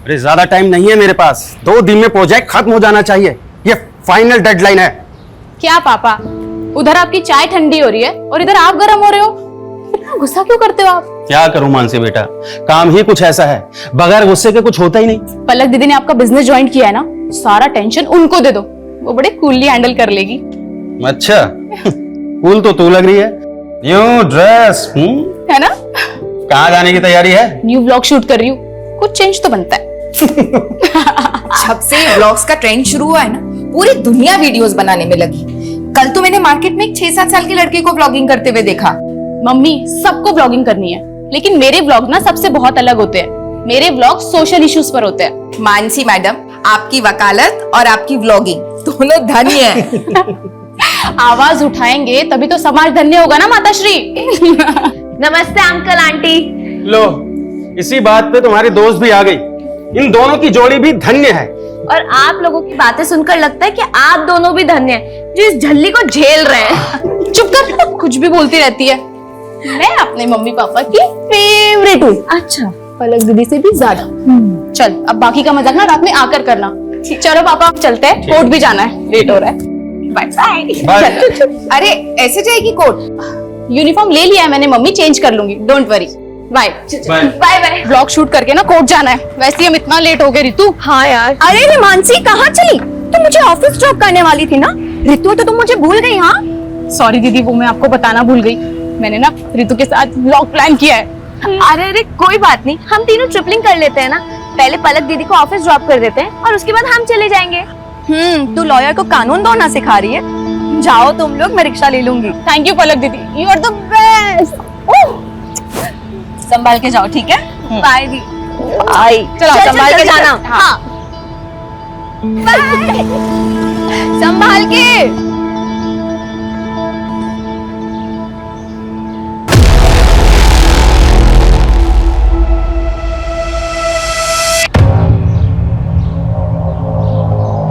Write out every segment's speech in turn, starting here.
अरे ज्यादा टाइम नहीं है मेरे पास, 2 दिन में प्रोजेक्ट खत्म हो जाना चाहिए, ये फाइनल डेडलाइन है। क्या पापा, उधर आपकी चाय ठंडी हो रही है और इधर आप गर्म हो रहे हो, इतना गुस्सा क्यों करते हो आप? क्या करूं मानसी बेटा, काम ही कुछ ऐसा है, बगैर गुस्से के कुछ होता ही नहीं। पलक दीदी ने आपका बिजनेस ज्वाइन किया है ना, सारा टेंशन उनको दे दो, वो बड़े कूलली हैंडल कर लेगी। अच्छा कूल तो तू लग रही है, न्यू ड्रेस है ना? कहाँ जाने की तैयारी है? न्यू व्लॉग शूट कर रही हूँ, कुछ चेंज तो बनता है। जब से व्लॉग्स का ट्रेंड शुरू हुआ है ना, पूरी दुनिया वीडियोस बनाने में लगी। कल तो मैंने मार्केट में एक 6-7 साल के लड़के को व्लॉगिंग करते हुए देखा। मम्मी, सबको व्लॉगिंग करनी है, लेकिन मेरे व्लॉग ना सबसे बहुत अलग होते हैं। मेरे व्लॉग सोशल इश्यूज पर होते हैं। मानसी मैडम, आपकी वकालत और आपकी व्लॉगिंग दोनों धन्य है। आवाज उठाएंगे तभी तो समाज धन्य होगा ना माताश्री। नमस्ते अंकल आंटी। लो, इसी बात पे तुम्हारी दोस्त भी आ गई, इन दोनों की जोड़ी भी धन्य है। और आप लोगों की बातें सुनकर लगता है कि आप दोनों भी धन्य हैं जो इस झल्ली को झेल रहे हैं। चुप कर, कुछ भी बोलती रहती है। मैं अपने मम्मी पापा की फेवरेट हूँ। अच्छा, पलक दीदी से भी ज्यादा। चल, अब बाकी का मजाक ना रात में आकर करना। चलो पापा, चलते हैं, कोर्ट भी जाना है, लेट हो रहा है। Bye bye. अरे ऐसे जाएगी कोर्ट? यूनिफॉर्म ले लिया है मैंने मम्मी, चेंज कर लूंगी, don't worry. Bye bye bye. Vlog shoot करके ना कोर्ट जाना है, वैसे ही हम इतना लेट हो गए। रितु, हाँ यार। अरे रे मानसी, कहाँ चली? तुम मुझे ऑफिस ड्रॉप करने वाली थी ना? रितु, तो तुम मुझे भूल गई? हाँ सॉरी दीदी, वो मैं आपको बताना भूल गई। मैंने ना रितु के साथ व्लॉग प्लान किया है। अरे कोई बात नहीं, हम तीनों ट्रिपलिंग कर लेते हैं ना। पहले पलक दीदी को ऑफिस ड्रॉप कर देते हैं और उसके बाद हम चले जाएंगे। तू लॉयर को कानून दौड़ना सिखा रही है। जाओ तुम लोग, मैं रिक्शा ले लूंगी। थैंक यू पलक दीदी, यू आर द बेस्ट। संभाल के जाओ, ठीक है? By the. आई, चलो संभाल के जाना। हाँ। संभाल के।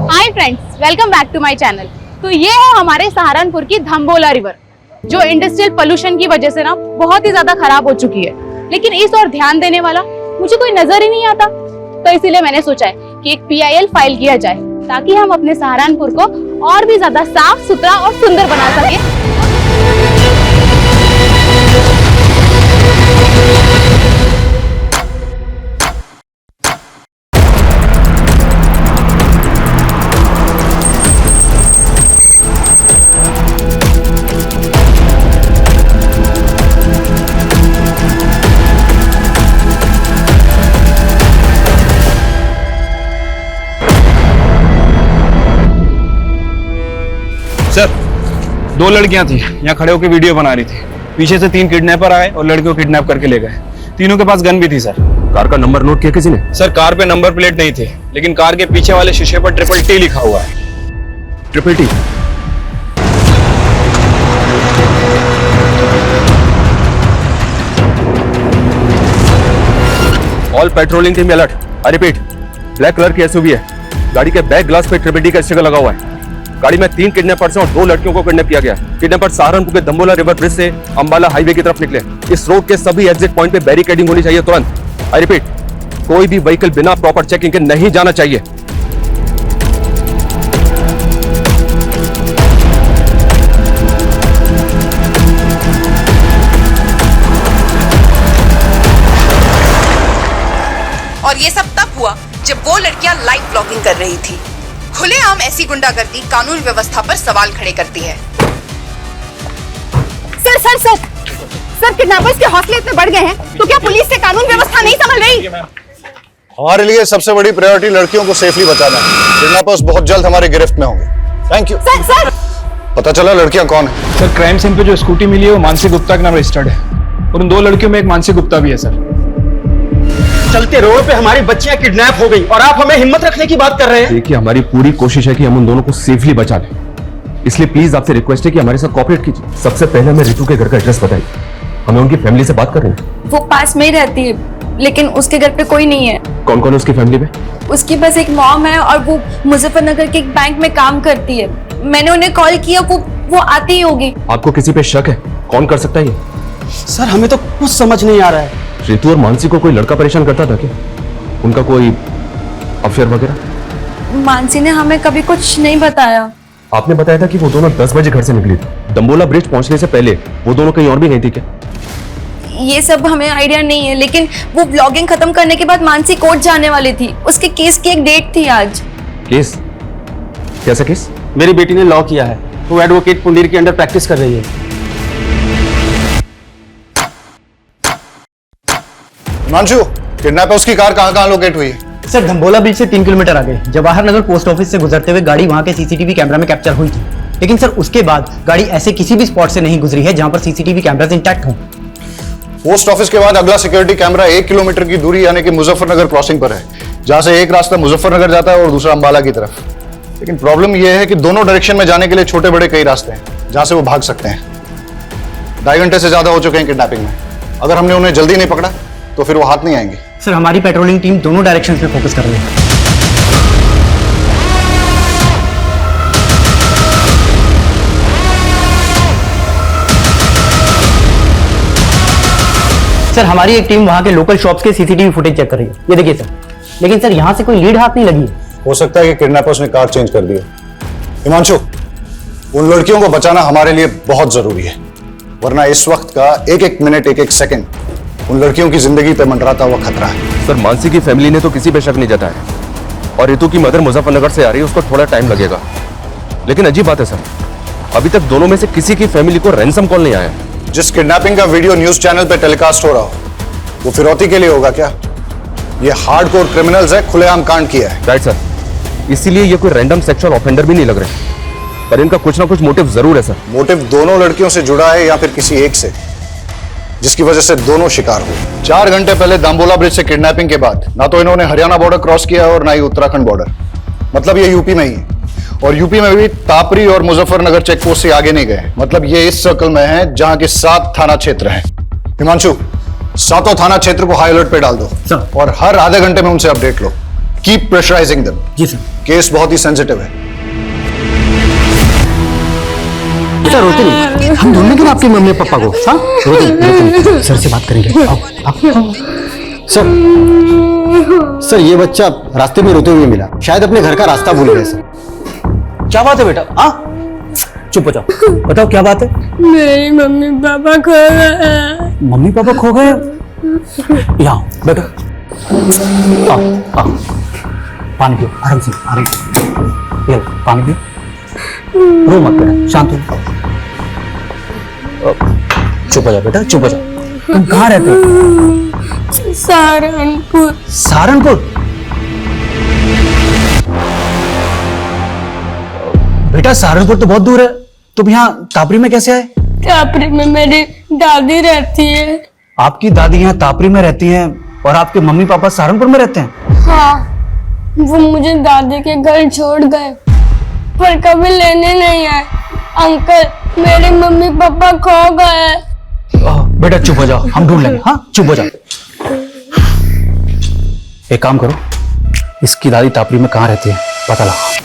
Hi friends, welcome back to my channel. तो ये है हमारे सहारनपुर की धम्बोला रिवर, जो इंडस्ट्रियल पोल्यूशन की वजह से ना बहुत ही ज्यादा खराब हो चुकी है, लेकिन इस ओर ध्यान देने वाला मुझे कोई नजर ही नहीं आता। तो इसीलिए मैंने सोचा है कि एक PIL फाइल किया जाए, ताकि हम अपने सहारनपुर को और भी ज्यादा साफ सुथरा और सुंदर बना सके। सर, 2 लड़कियां थी, यहाँ खड़े होकर वीडियो बना रही थी। पीछे से 3 किडनैपर आए और लड़कियों को किडनैप करके ले गए। तीनों के पास गन भी थी सर। कार का नंबर नोट किया किसी ने? सर, कार पे नंबर प्लेट नहीं थी, लेकिन कार के पीछे वाले शीशे पर TTT लिखा हुआ है। TTT? All patrolling team alert. I repeat, black colour की SUV है, गाड़ी के बैक ग्लास पे TTT का स्टिकर लगा हुआ है। गाड़ी में 3 किडनैपर्स हैं और 2 लड़कियों को किडनैप किया गया। किडनैपर सहारनपुर के धम्बोला रिवर ब्रिज से अंबाला हाईवे की तरफ निकले। इस रोड के सभी एग्जिट पॉइंट पे बैरिकेडिंग होनी चाहिए तुरंत। आई रिपीट, कोई भी व्हीकल बिना प्रॉपर चेकिंग के नहीं जाना चाहिए। और ये सब तब हुआ जब वो लड़कियां लाइव ब्लॉगिंग कर रही थी। खुलेआम ऐसी गुंडागर्दी कानून व्यवस्था पर सवाल खड़े करती है। Sir sir sir sir, kidnappers के हौसले इतने बढ़ गए हैं, तो क्या पुलिस से कानून व्यवस्था नहीं संभल रही? हमारे लिए सबसे बड़ी प्रायोरिटी लड़कियों को सेफली बचाना है। किडनैपर्स बहुत जल्द हमारे गिरफ्त में होंगे। Thank you. सर सर, पता चला लड़कियां कौन है? सर, क्राइम सीन पे जो स्कूटी मिली है वो मानसी गुप्ता के नाम रजिस्टर्ड है, और उन 2 लड़कियों में एक मानसी गुप्ता भी है सर। चलते रोड पे हमारी बच्चियां किडनैप हो गई और आप हमें हिम्मत रखने की बात कर रहे हैं। देखिए, हमारी पूरी कोशिश है कि हम उन दोनों को सेफली बचा लें, इसलिए प्लीज आपसे रिक्वेस्ट है कि हमारे साथ कोऑपरेट कीजिए। सबसे पहले हमें रितु के घर का एड्रेस बताइए, हमें उनकी फैमिली से बात करनी है। वो पास में ही रहती है, लेकिन उसके घर पे कोई नहीं है। कौन कौन है उसकी फैमिली में? उसकी बस एक मॉम है और वो मुजफ्फरनगर के एक बैंक में काम करती है। मैंने उन्हें कॉल किया, वो आती ही होगी। आपको किसी पे शक है? कौन कर सकता है ये? सर, हमें तो कुछ समझ नहीं आ रहा है। रितु और मानसी को कोई लड़का परेशान करता था क्या? उनका कोई अफेयर वगैरह? मानसी ने हमें कभी कुछ नहीं बताया। आपने बताया था कि वो दोनों 10 बजे घर से निकली थी। दंबोला ब्रिज पहुंचने से पहले वो दोनों कहीं और भी गई थी क्या? ये सब हमें आइडिया नहीं है, लेकिन वो ब्लॉगिंग खत्म करने के बाद मानसी कोर्ट जाने वाली थी। उसके केस की एक डेट थी आज। केस? कैसा केस? मेरी बेटी ने लॉ किया है, वो एडवोकेट पुंडीर के अंडर प्रैक्टिस कर रही है। हिमांशु, किडनैपर्स की कार कहाँ लोकेट हुई है? सर धम्बोला ब्रिज से 3 किलोमीटर आगे जवाहर नगर पोस्ट ऑफिस से गुजरते हुए गाड़ी वहां के सीसीटीवी कैमरा में कैप्चर हुई थी। लेकिन सर उसके बाद गाड़ी ऐसे किसी भी स्पॉट से नहीं गुजरी है जहां पर सीसीटीवी कैमरास इंटैक्ट हों। पोस्ट ऑफिस के बाद अगला सिक्योरिटी कैमरा 1 किलोमीटर की दूरी यानी कि मुजफ्फरनगर क्रॉसिंग पर है, जहां से एक रास्ता मुजफ्फरनगर जाता है और दूसरा अंबाला की तरफ। लेकिन प्रॉब्लम यह है कि दोनों डायरेक्शन में जाने के लिए छोटे बड़े कई रास्ते हैं जहां से वो भाग सकते हैं। 2.5 घंटे से ज्यादा हो चुके हैं किडनैपिंग में। अगर हमने उन्हें जल्दी नहीं पकड़ा तो फिर वो हाथ नहीं आएंगे। सर हमारी पेट्रोलिंग टीम दोनों डायरेक्शन में फोकस कर रही है। सर हमारी एक टीम वहां के लोकल शॉप्स के सीसीटीवी फुटेज चेक कर रही है। ये देखिए सर। लेकिन सर यहाँ से कोई लीड हाथ नहीं लगी है। हो सकता है कि किडनैपर्स ने कार चेंज कर दी है। हिमांशु, उन लड़कियों को बचाना हमारे लिए बहुत जरूरी है, वरना इस वक्त का एक एक मिनट एक एक सेकंड उन लड़कियों की जिंदगी पे मंडराता हुआ खतरा है। सर मानसी की फैमिली ने तो किसी पे शक नहीं जताया और रितु की मदर मुजफ्फरनगर से आ रही है, उसको थोड़ा टाइम लगेगा। लेकिन अजीब बात है सर, अभी तक दोनों में से किसी की फैमिली को रैंसम कॉल नहीं आया। जिस किडनैपिंग का वीडियो न्यूज चैनल पे टेलीकास्ट हो रहा हो वो फिरौती के लिए होगा क्या? ये हार्डकोर क्रिमिनल्स है, खुलेआम कांड किया है। राइट सर, इसीलिए ये कोई रैंडम सेक्सुअल ऑफेंडर भी नहीं लग रहे, पर इनका कुछ ना कुछ मोटिव जरूर है सर। मोटिव दोनों लड़कियों से जुड़ा है या फिर किसी एक से, जिसकी वजह से दोनों शिकार हुए। 4 घंटे पहले दाम्बोला ब्रिज से किडनैपिंग के बाद ना तो इन्होंने हरियाणा बॉर्डर क्रॉस किया और ना ही उत्तराखंड बॉर्डर, मतलब ये यूपी में ही है। और यूपी में भी तापरी और मुजफ्फरनगर चेक पोस्ट से आगे नहीं गए, मतलब ये इस सर्कल में है जहां के 7 थाना क्षेत्र हैं। हिमांशु, 7 थाना क्षेत्र को हाई अलर्ट पे डाल दो सर। और हर आधे घंटे में उनसे अपडेट लो। Keep pressurizing them. जी सर। केस बहुत ही सेंसिटिव है। सर रोते नहीं, हम ढूंढने के लिए आपके मम्मी पापा को। हाँ रोते नहीं, सर से बात करेंगे। आओ, आओ। सर ये बच्चा रास्ते में रोते हुए मिला, शायद अपने घर का रास्ता भूल गए सर। क्या बात है बेटा? हाँ चुप हो जाओ, बताओ क्या बात है? मेरी मम्मी पापा खो गए। मम्मी पापा खो गए? यहाँ बैठो, आओ आओ, पानी पियो, आराम से आराम से। ये लो, पानी पियो, रो मत बेटा, शांत हो। चुप हो जाओ बेटा, चुप हो जाओ। तुम कहाँ रहते हो? सहारनपुर। सहारनपुर? बेटा सहारनपुर तो बहुत दूर है, तुम यहाँ तापरी में कैसे आए? तापरी में मेरी दादी रहती है। आपकी दादी यहाँ तापरी में रहती हैं और आपके मम्मी पापा सहारनपुर में रहते हैं? हाँ, वो मुझे दादी के घर छोड़ गए पर कभी लेने नहीं आए। अंकल मेरे मम्मी पापा खो गए। बेटा चुप हो जाओ, हम ढूंढ लेंगे। हाँ चुप हो जाओ। एक काम करो, इसकी दादी तापरी में कहाँ रहती है पता लगाओ।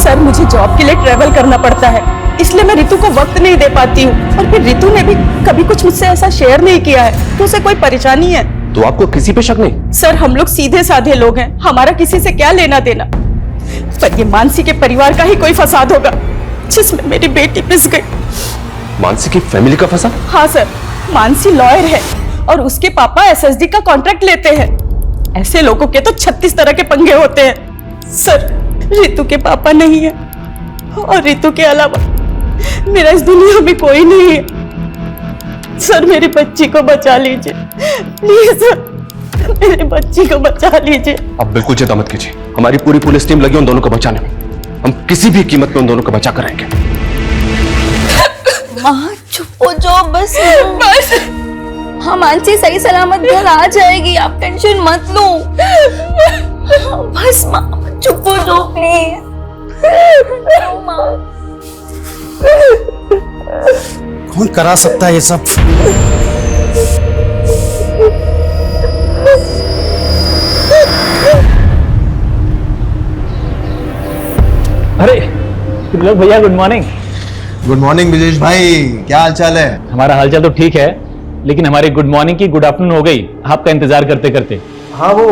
सर मुझे जॉब के लिए ट्रेवल करना पड़ता है, इसलिए मैं रितु को वक्त नहीं दे पाती हूँ। और फिर रितु ने भी कभी कुछ मुझसे ऐसा शेयर नहीं किया है तो उसे कोई परेशानी है। तो आपको किसी पे शक नहीं? सर हम लोग सीधे साधे लोग हैं, हमारा किसी से क्या लेना देना। पर ये मानसी के परिवार का ही कोई फसाद होगा जिसमें मेरी बेटी पिस गई। मानसी की फैमिली का फसाद? हाँ सर, मानसी लॉयर है और उसके पापा एसएसडी का कॉन्ट्रैक्ट लेते हैं। ऐसे लोगों के तो 36 तरह के पंगे होते हैं। सर रितु के पापा नहीं है और रितु के अलावा मेरा इस दुनिया में कोई नहीं है। सर मेरी बच्ची को बचा लीजिए प्लीज सर, मेरी बच्ची को बचा लीजिए। आप बिल्कुल चिंता मत कीजिए, हमारी पूरी पुलिस टीम लगी उन दोनों को बचाने में। हम किसी भी कीमत पे उन दोनों को बचा कर रहेंगे। माँ चुप हो जाओ बस बस। हाँ मानसी सही सलामत घर आ जाएगी, आप टेंशन मत लो। बस माँ चुप हो जाओ प्लीज। कौन करा सकता है ये सब? अरे भैया good morning. Good morning Vijesh भाई, क्या हाल चाल है? हमारा हालचाल तो ठीक है, लेकिन हमारी गुड मॉर्निंग की गुड आफ्टरनून हो गई आपका इंतजार करते करते। हाँ वो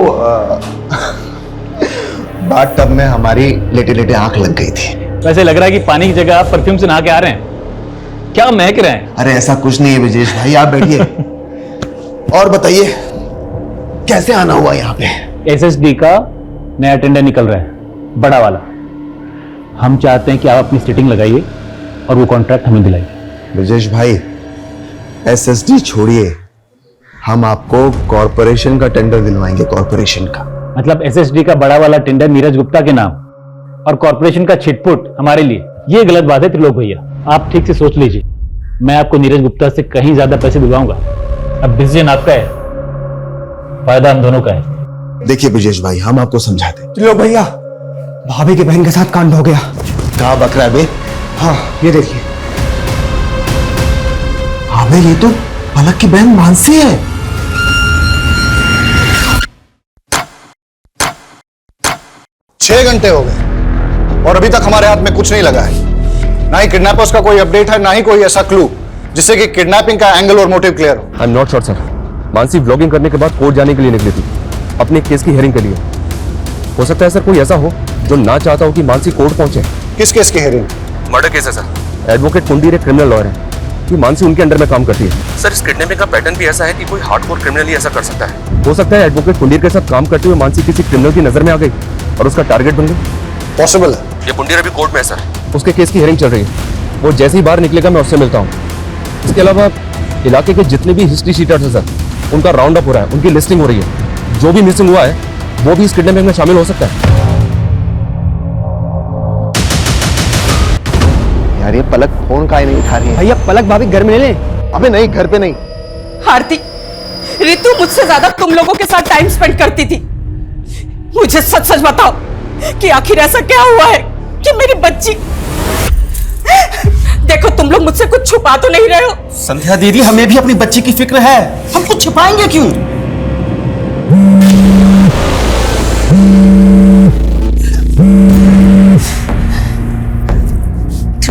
बाथ टब में हमारी लेटे लेटे आंख लग गई थी। वैसे लग रहा है कि पानी की जगह आप परफ्यूम से नहा के आ रहे हैं, क्या महक रहे हैं? अरे ऐसा कुछ नहीं है विजेश भाई, आप बैठिए और बताइए कैसे आना हुआ यहाँ पे? एसएसडी का नया टेंडर निकल रहा है, बड़ा वाला। हम चाहते हैं कि आप अपनी सिटिंग लगाइए और वो कॉन्ट्रैक्ट हमें दिलाइए। विजेश भाई एसएसडी छोड़िए, हम आपको कॉर्पोरेशन का टेंडर दिलवाएंगे, कॉर्पोरेशन का। मतलब एसएसडी का बड़ा वाला टेंडर नीरज गुप्ता के नाम और कॉर्पोरेशन का छिटपुट हमारे लिए, ये गलत बात है त्रिलोक भैया। आप ठीक से सोच लीजिए, मैं आपको नीरज गुप्ता से कहीं ज्यादा पैसे दिलवाऊंगा। अब डिसीजन आपका है, फायदा हम दोनों का है। देखिए ब्रजेश भाई, हम आपको समझाते। लो भैया, भाभी की बहन के साथ कांड हो गया। कहा बक रहा है बे? हाँ ये देखिए। हाँ बे, ये तो पलक की बहन मानसी है। छह घंटे हो गए और अभी तक हमारे हाथ में कुछ नहीं लगा है। ना ही किडनैपर्स का कोई अपडेट है, ना ही कोई ऐसा क्लू जिससे कि किडनैपिंग का एंगल और मोटिव क्लियर हो। I am not sure sir. Mansi vlogging करने के बाद कोर्ट जाने के लिए निकली थी, अपने केस की हियरिंग के लिए। हो सकता है सर कोई ऐसा हो जो ना चाहता हो कि मानसी कोर्ट पहुंचे। किस केस की हियरिंग? मर्डर केस है सर। एडवोकेट कुंडीर एक क्रिमिनल लॉयर है कि मानसी उनके अंडर में काम करती है। सर इस किडनैपिंग का पैटर्न भी ऐसा है कि कोई हार्डकोर क्रिमिनल ही ऐसा कर सकता है। हो सकता है एडवोकेट कुंडीर के साथ काम करते हुए मानसी किसी क्रिमिनल की नजर में आ गई और उसका टारगेट बन गई। पॉसिबल है। ये कुंडीर अभी कोर्ट में है सर, उसके केस की हियरिंग चल रही है। वो जैसे ही बाहर निकलेगा मैं उससे मिलता हूँ। इसके अलावा इलाके के जितने भी हिस्ट्री शीटर्स हैं सर, उनका राउंड अप हो रहा है, उनकी लिस्टिंग हो रही है। जो भी मिसिंग हुआ है वो भी इस किडनैपिंग में शामिल हो सकता है। यार ये पलक फोन काहे नहीं उठा रही है? भैया पलक भाभी घर में ले लें। अबे नहीं, घर पे नहीं। आरती, रितु मुझसे ज्यादा तुम लोगों के साथ टाइम स्पेंड करती थी। मुझे सच सच बताओ कि आखिर ऐसा क्या हुआ है कि मेरी बच्ची। देखो तुम लोग मुझसे कुछ छुपा तो नहीं रहे हो। संध्या दीदी, हमें भी अपनी बच्ची की फिक्र है, हम कुछ छुपाएंगे क्यों?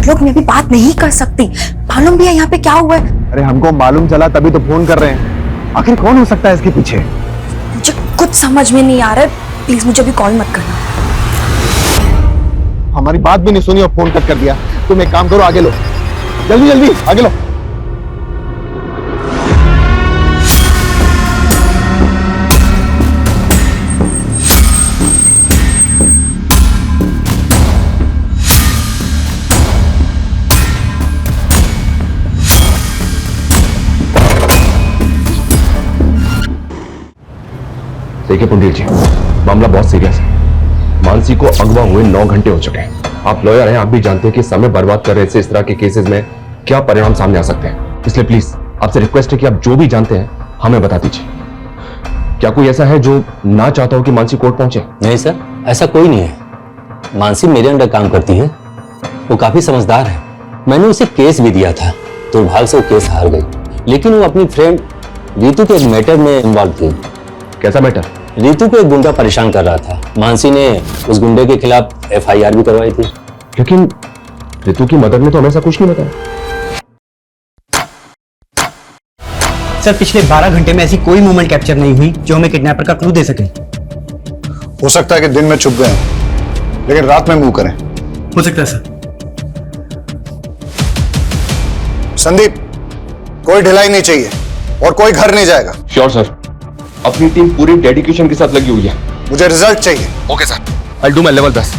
लोग मैं भी बात नहीं कर सकती, मालूम भी है यहाँ पे क्या हुआ है। अरे हमको मालूम चला तभी तो फोन कर रहे हैं। आखिर कौन हो सकता है इसके पीछे? मुझे कुछ समझ में नहीं आ रहा है, प्लीज मुझे भी कॉल मत करना। हमारी बात भी नहीं सुनी और फोन कट कर दिया। तुम एक काम करो, आगे लो, जल्दी जल्दी आगे लो। देखिए पुंडीर जी, मामला बहुत सीरियस है। मानसी को अगवा हुए 9 घंटे हो चुके हैं। आप लॉयर हैं, आप भी जानते हैं कि समय बर्बाद कर रहे से इस तरह के केसेस में क्या परिणाम सामने आ सकते हैं। इसलिए प्लीज आपसे रिक्वेस्ट है कि आप जो भी जानते हैं हमें बता दीजिए। क्या कोई ऐसा है जो ना चाहता हो कि मानसी कोर्ट पहुंचे? नहीं सर, ऐसा कोई नहीं है। मानसी मेरे अंडर काम करती है, वो काफी समझदार है। मैंने उसे केस भी दिया था, दुर्भाग्य से वो केस हार गई। लेकिन वो अपनी फ्रेंड रीतू के एक मैटर में इन्वॉल्व थी। कैसा मैटर? रीतू को एक गुंडा परेशान कर रहा था। मानसी ने उस गुंडे के खिलाफ FIR भी करवाई थी। लेकिन ऋतु की मदद में तो हमें ऐसा कुछ नहीं बताया। सर पिछले 12 घंटे में ऐसी कोई मूवमेंट कैप्चर नहीं हुई जो हमें किडनैपर का क्लू दे सके। हो सकता है कि दिन में छुप गए हैं, लेकिन रात में मूव करें। हो सकता है सर। संदीप, कोई ढिलाई नहीं चाहिए और कोई घर नहीं जाएगा। श्योर सर, अपनी टीम पूरी डेडिकेशन के साथ लगी हुई है। मुझे रिजल्ट चाहिए। Okay sir, I do my level best.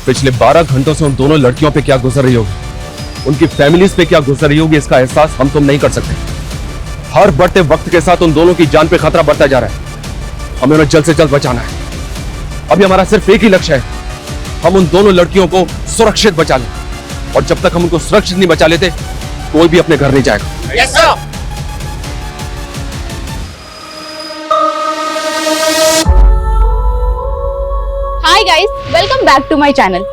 पिछले 12 घंटों से उन दोनों लड़कियों पे क्या गुजर रही होगी, उनकी फैमिलीज पे क्या गुजर रही होगी, इसका एहसास हम तुम नहीं कर सकते। हर बढ़ते वक्त के साथ उन दोनों की जान पे खतरा बढ़ता जा रहा है। हमें उन्हें जल्द से जल्द बचाना है। अभी हमारा सिर्फ एक ही लक्ष्य है, हम उन दोनों लड़कियों को सुरक्षित बचा लें। और जब तक हम उनको सुरक्षित नहीं बचा लेते, कोई भी अपने घर नहीं जाएगा। Yes sir. Hi guys, welcome back to my channel.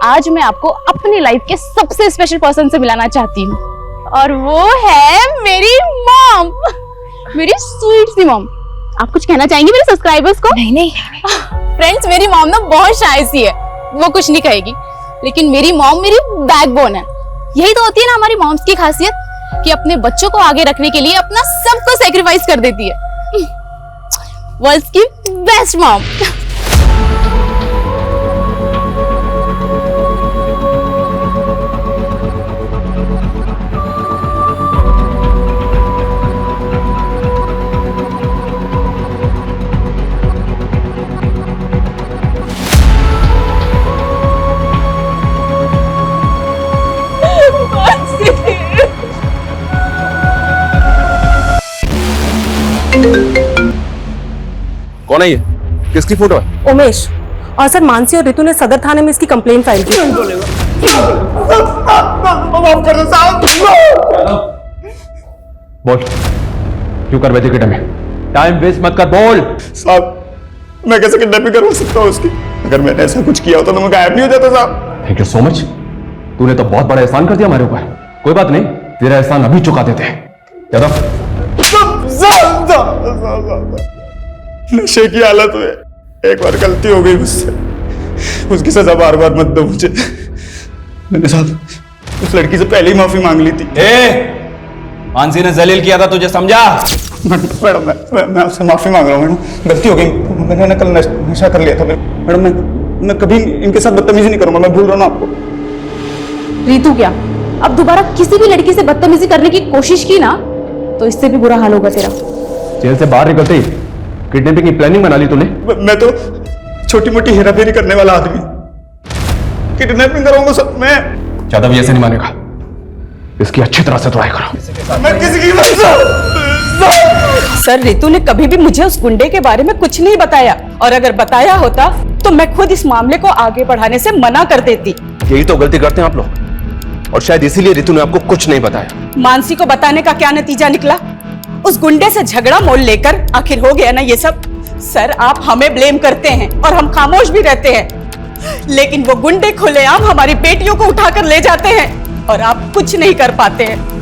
आज मैं आपको अपनी लाइफ के सबसे स्पेशल पर्सन से मिलाना चाहती हूँ और वो है मेरी मॉम, मेरी स्वीट सी मॉम। आप कुछ कहना चाहेंगे मेरे सब्सक्राइबर्स को? नहीं नहीं फ्रेंड्स मेरी मॉम ना बहुत शाय सी है, वो कुछ नहीं कहेगी, लेकिन मेरी मॉम मेरी बैकबोन है। यही तो होती है ना हमारी मॉम्स की खासियत कि अपने बच्चों को आगे रखने के लिए अपना सब कुछ सैक्रिफाइस कर देती है। वर्ल्ड्स की बेस्ट मॉम। कौन है ये? किसकी फोटो है? उमेश। और सर मानसी और रितु ने सदर थाने में इसकी कंप्लेंट फाइल की। बोल, क्यों कर बैठे किडनैप में? टाइम वेस्ट मत कर, बोल। साहब, मैं कैसे किडनैपिंग करवा सकता हूँ उसकी? अगर मैंने ऐसा कुछ किया होता तो मैं गायब नहीं हो जाता साहब। Thank you so much. तूने तो बहुत बड़ा एहसान कर दिया हमारे ऊपर। कोई बात नहीं, तेरा एहसान अभी चुका देते हैं। यादव, नशे की हालत में एक बार गलती हो गई मुझसे, उसकी सजा बार बार मत दो मुझे। मैंने साहब उस लड़की से पहले ही माफी मांग ली थी। मानसी ने जलील किया था तुझे, समझा? मैडम मैं आपसे माफी मांग रहा हूँ मैडम, गलती हो गई। मैंने कल नशा कर लिया था मैडम। मैं कभी इनके साथ बदतमीजी नहीं करूंगा, मैं भूल रहा हूँ आपको। रितु क्या, अब दोबारा किसी भी लड़की से बदतमीजी करने की कोशिश की ना तो इससे भी बुरा हाल होगा तेरा। जेल से बाहर निकलते ही किडनैपिंग की प्लानिंग बना ली तूने? मैं तो छोटी मोटी हेराफेरी करने वाला आदमी, किडनैपिंग करूंगा सब मैं। यादव ये ऐसे नहीं मानेगा, इसकी अच्छी तरह से ट्राई करो। मैं किसी की सर रितु ने कभी भी मुझे उस गुंडे के बारे में कुछ नहीं बताया, और अगर बताया होता तो मैं खुद इस मामले को आगे बढ़ाने से मना कर देती। यही तो गलती करते हैं आप लोग, और शायद इसीलिए रितु ने आपको कुछ नहीं बताया। मानसी को बताने का क्या नतीजा निकला? उस गुंडे से झगड़ा मोल लेकर आखिर हो गया ना ये सब। सर आप हमें ब्लेम करते हैं और हम खामोश भी रहते हैं, लेकिन वो गुंडे खुलेआम हमारी बेटियों को उठाकर ले जाते हैं और आप कुछ नहीं कर पाते हैं।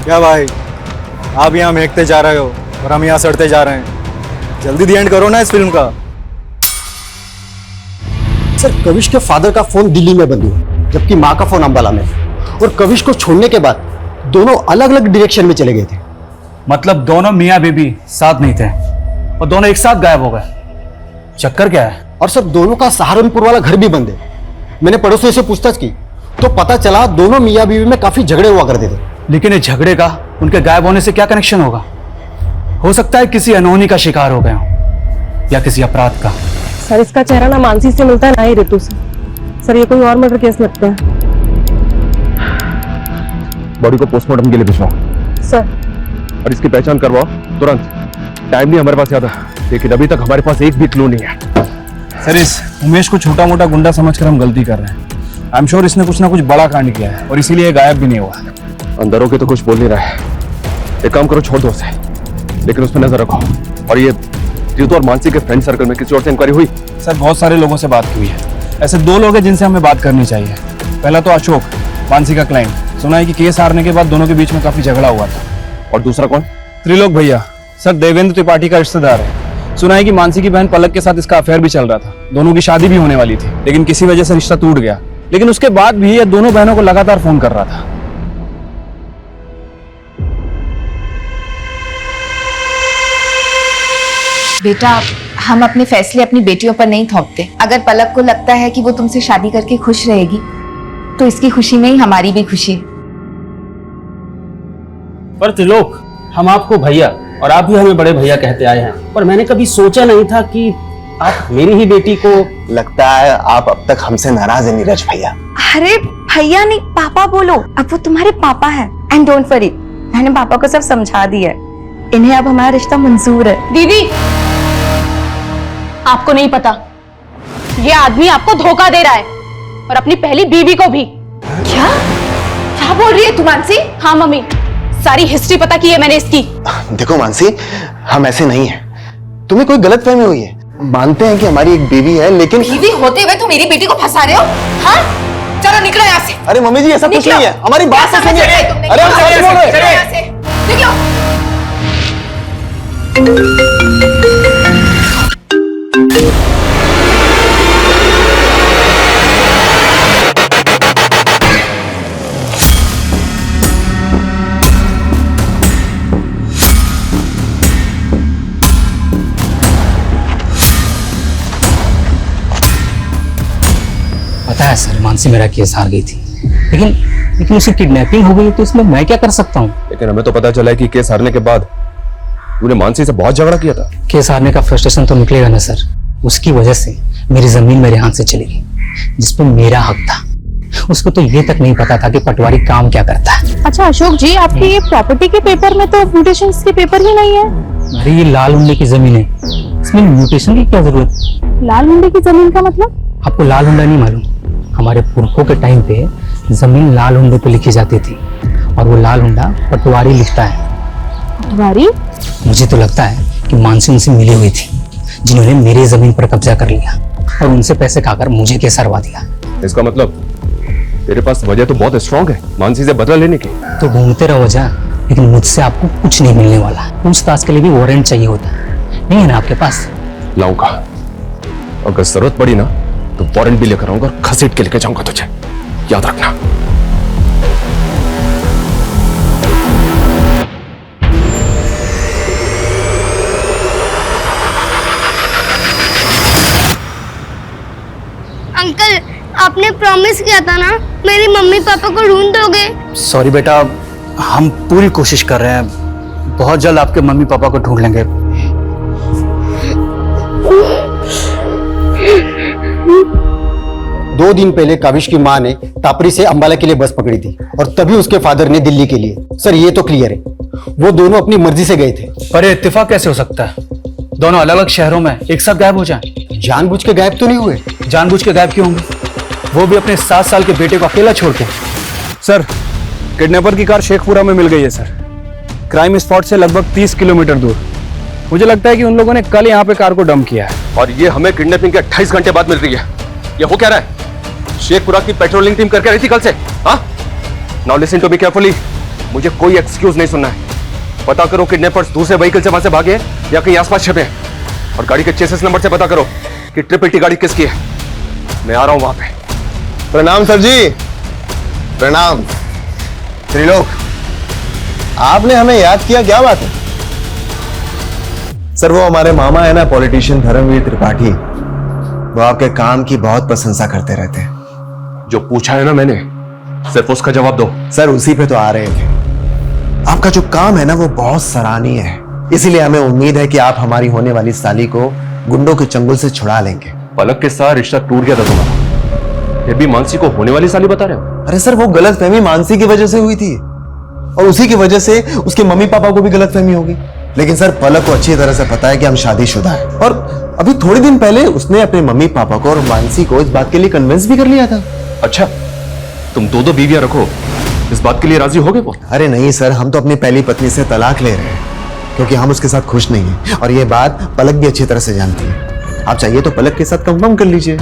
क्या भाई, आप यहाँ महकते जा रहे हो और हम यहाँ सड़ते जा रहे हैं। जल्दी दी एंड करो ना इस फिल्म का। सर कविश के फादर का फोन दिल्ली में बंद हुआ, जबकि माँ का फोन अंबाला में, और कविश को छोड़ने के बाद दोनों अलग अलग डायरेक्शन में चले गए थे। मतलब दोनों मियाँ बीबी साथ नहीं थे और दोनों एक साथ गायब हो गए। चक्कर क्या है? और सर दोनों का सहारनपुर वाला घर भी बंद है। मैंने पड़ोसियों से पूछताछ की तो पता चला दोनों मियाँ बीवी में काफी झगड़े हुआ करते थे। लेकिन इस झगड़े का उनके गायब होने से क्या कनेक्शन होगा? हो सकता है किसी अनहोनी का शिकार हो गए हो या किसी अपराध का। सर इसका चेहरा ना मानसी से मिलता है ना ही रितु से। सर ये कोई और मर्डर केस लगता है। बॉडी को पोस्टमार्टम के लिए भिजवाओ सर। और इसकी पहचान करवाओ तुरंत। टाइम नहीं हमारे पास ज्यादा, लेकिन अभी तक हमारे पास एक भी क्लू नहीं है। सर इस उमेश को छोटा मोटा गुंडा समझकर हम गलती कर रहे हैं। आई एम श्योर इसने कुछ ना कुछ बड़ा कांड किया है और इसीलिए गायब भी नहीं हुआ। अंदर होके तो कुछ बोल नहीं रहा है। एक काम करो, छोड़ दो उसे, लेकिन उस पर नजर रखो। और ये रितु और मानसी के फ्रेंड सर्कल में किसी और से इंक्वायरी हुई? सर बहुत सारे लोगों से बात हुई है। ऐसे दो लोग हैं जिनसे हमें बात करनी चाहिए। पहला तो अशोक, मानसी का क्लाइंट। सुना है कि केस हारने के बाद दोनों के बीच में काफी झगड़ा हुआ था। और दूसरा कौन? त्रिलोक भैया। सर देवेंद्र त्रिपाठी का रिश्तेदार है। सुना है कि मानसी की बहन पलक के साथ इसका अफेयर भी चल रहा था। दोनों की शादी भी होने वाली थी, लेकिन किसी वजह से रिश्ता टूट गया। लेकिन उसके बाद भी ये दोनों बहनों को लगातार फोन कर रहा था। बेटा हम अपने फैसले अपनी बेटियों पर नहीं थोपते। अगर पलक को लगता है कि वो तुमसे शादी करके खुश रहेगी तो इसकी खुशी में ही हमारी भी खुशी है। पर त्रिलोक, हम आपको भैया और आप भी हमें बड़े भैया कहते आए हैं, पर मैंने कभी सोचा नहीं था कि आप मेरी ही बेटी को। लगता है आप अब तक हमसे नाराज है नीरज भैया। अरे भैया नहीं, पापा बोलो। अब वो तुम्हारे पापा है। एंड डोंट वरी, मैंने पापा को सब समझा दिया है। इन्हें अब हमारा रिश्ता मंजूर है। दीदी आपको नहीं पता, ये आदमी आपको धोखा दे रहा है और अपनी पहली बीवी को भी। क्या? क्या बोल बोल रही है तू मानसी? हाँ मम्मी, सारी हिस्ट्री पता की है मैंने इसकी। देखो मानसी, हम ऐसे नहीं है, तुम्हें कोई गलतफहमी हुई है। मानते हैं कि हमारी एक बीवी है, लेकिन बीवी होते हुए तुम मेरी बेटी को फंसा रहे हो? हाँ, चलो निकलो यहाँ से। अरे मम्मी जी, ऐसा कुछ नहीं है, हमारी बात से सुनिए। अरे हम सच बोल रहे हैं। निकलो। पता है सर, मानसी मेरा केस हार गई थी, लेकिन उसकी किडनैपिंग हो गई तो इसमें मैं क्या कर सकता हूँ? लेकिन हमें तो पता चला है कि केस हारने के बाद तूने मानसी से बहुत झगड़ा किया था। केस हारने का फ्रस्ट्रेशन तो निकलेगा ना सर। उसकी वजह से मेरी जमीन मेरे हाथ से चली गई, जिसपे मेरा हक था। उसको तो ये तक नहीं पता था कि पटवारी काम क्या करता है। अच्छा अशोक जी, आपकी ये प्रॉपर्टी के पेपर में तो म्यूटेशंस के पेपर ही नहीं है। अरे ये लाल हुंडे की जमीन है, इसमें म्यूटेशन की क्या जरूरत? लाल हुंडे की जमीन का मतलब? आपको लाल हुंडा नहीं मालूम? हमारे पुरखों के टाइम पे जमीन लाल हुंडे पे लिखी जाती थी, और वो लाल हुंडा पटवारी लिखता है। पटवारी? मुझे तो लगता है कि मानसी उनसे मिली हुई थी, जिन्होंने मेरी जमीन पर कब्जा कर लिया और उनसे पैसे खाकर मुझे केस हरवा दिया। इसका मतलब तेरे पास वजह तो बहुत स्ट्रांग है मानसी से बदला लेने की। तो घूमते रहो वजह, लेकिन मुझसे आपको कुछ नहीं मिलने वाला। पूछताछ के लिए भी वारंट चाहिए होता है, नहीं है ना आपके पास? लाऊंगा, अगर जरूरत पड़ी ना तो वारंट भी लेकर आऊंगा और घसीट के लेके जाऊंगा तुझे, याद रखना। अंकल, आपने प्रॉमिस किया था ना, मेरी मम्मी पापा को ढूंढ दोगे? सॉरी बेटा, हम पूरी कोशिश कर रहे हैं, बहुत जल्द आपके मम्मी पापा को ढूंढ लेंगे। 2 दिन पहले काविश की मां ने टापरी से अंबाला के लिए बस पकड़ी थी, और तभी उसके फादर ने दिल्ली के लिए। सर ये तो क्लियर है, वो दोनों अपनी मर्जी से गए थे। पर इत्तेफाक कैसे हो सकता है? दोनों अलग अलग शहरों में एक साथ गायब हो जाएं। जानबूझ के गायब तो नहीं हुए। जानबूझ के गायब क्यों होंगे? वो भी अपने 7 साल के बेटे को अकेला छोड़ के। सर, किडनैपर की कार शेखपुरा में मिल गई है सर, क्राइम स्पॉट से लगभग 30 किलोमीटर दूर। मुझे लगता है कि उन लोगों ने कल यहाँ पे कार को डंप किया है। और ये हमें किडनैपिंग के 28 घंटे बाद मिल रही है। ये हो क्या रहा है? शेखपुरा की पेट्रोलिंग टीम करके रही थी कल से। हाँ, now listen to me carefully, मुझे कोई एक्सक्यूज नहीं सुनना है। पता करो किडनैपर्स दूसरे व्हीकल से वहां से भागे या कहीं आसपास छिपे हैं, और गाड़ी के चेसिस नंबर से पता करो कि 888 गाड़ी किसकी है। मैं आ रहा हूं वहां पे। प्रणाम सर जी। प्रणाम त्रिलोक, आपने हमें याद किया, क्या बात है? सर वो हमारे मामा है ना, पॉलिटिशियन धर्मवीर त्रिपाठी, वो आपके काम की बहुत प्रशंसा करते रहते हैं। जो पूछा है ना मैंने, सिर्फ उसका जवाब दो। सर उसी पे तो आ रहे थे। आपका जो काम है ना वो बहुत सराहनीय है, इसीलिए हमें उम्मीद है कि आप हमारी होने वाली साली को गुंडों के चंगुल से छुड़ा लेंगे। पलक के साथ रिश्ता टूट गया था तुम्हारा, फिर भी मानसी को होने वाली साली बता रहे हो? अरे सर वो गलतफहमी मानसी की वजह से हुई थी, और उसी की वजह से उसके मम्मी पापा को भी गलतफहमी होगी। लेकिन सर पलक को अच्छी तरह से पता है कि हम शादीशुदा हैं, और अभी थोड़े दिन पहले उसने अपने मम्मी पापा को और मानसी को इस बात के लिए कन्विंस भी कर लिया था। अच्छा, तुम 2 बीवियां रखो, इस बात के लिए राजी हो गए वो? अरे नहीं सर, हम तो अपनी पहली पत्नी से तलाक ले रहे हैं, क्योंकि हम उसके साथ खुश नहीं हैं, और ये बात पलक भी अच्छी तरह से जानती है। आप चाहिए तो पलक के साथ कंफर्म कर लीजिए।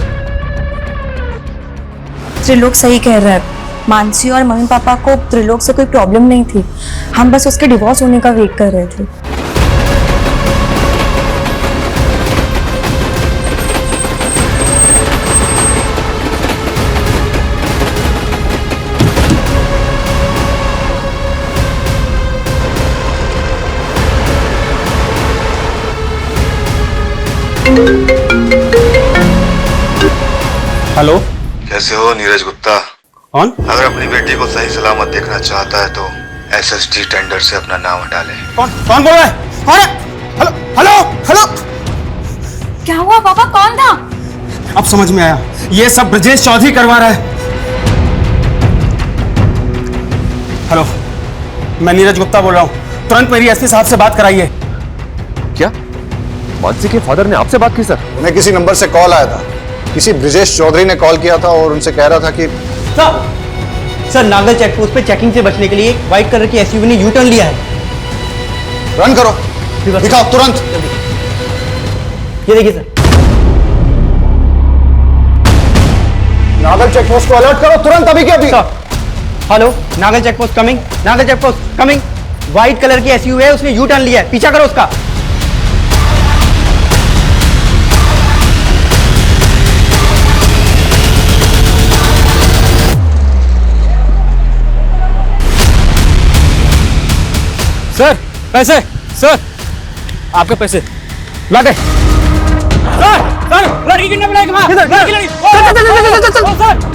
त्रिलोक सही कह रहा है, मानसी और मम्मी पापा को त्रिलोक से कोई प्रॉब्लम नहीं थी, हम बस उसके डिवोर्स होने का वेट कर रहे थे। हेलो, कैसे हो नीरज गुप्ता? कौन? अगर अपनी बेटी को सही सलामत देखना चाहता है तो एसएसडी टेंडर से अपना नाम हटा ले। कौन बोल रहा है? कौन है? हेलो हेलो हेलो, क्या हुआ पापा, कौन था? अब समझ में आया, ये सब ब्रजेश चौधरी करवा रहा है। हेलो, मैं नीरज गुप्ता बोल रहा हूँ, तुरंत मेरी एसपी साहब से बात कराइए। क्या मानसी के फादर ने आपसे बात की सर? उन्हें किसी नंबर से कॉल आया था, किसी ब्रजेश चौधरी ने कॉल किया था और उनसे कह रहा था कि सर नागल चेक पोस्ट पे चेकिंग से बचने के लिए एक व्हाइट कलर की एसयूवी ने यू टर्न लिया है। रन करो, दिखाओ तुरंत। ये देखिए सर। नागल चेक पोस्ट को अलर्ट करो तुरंत, अभी के अभी। Hello, Nagal check post coming, Nagal check post coming. White colour की एसयूवी है, उसने यू टर्न लिया है, पीछा करो उसका। सर पैसे, सर आपके पैसे ला दे। सर लड़की किडनैप लाइक मां, लड़की सर।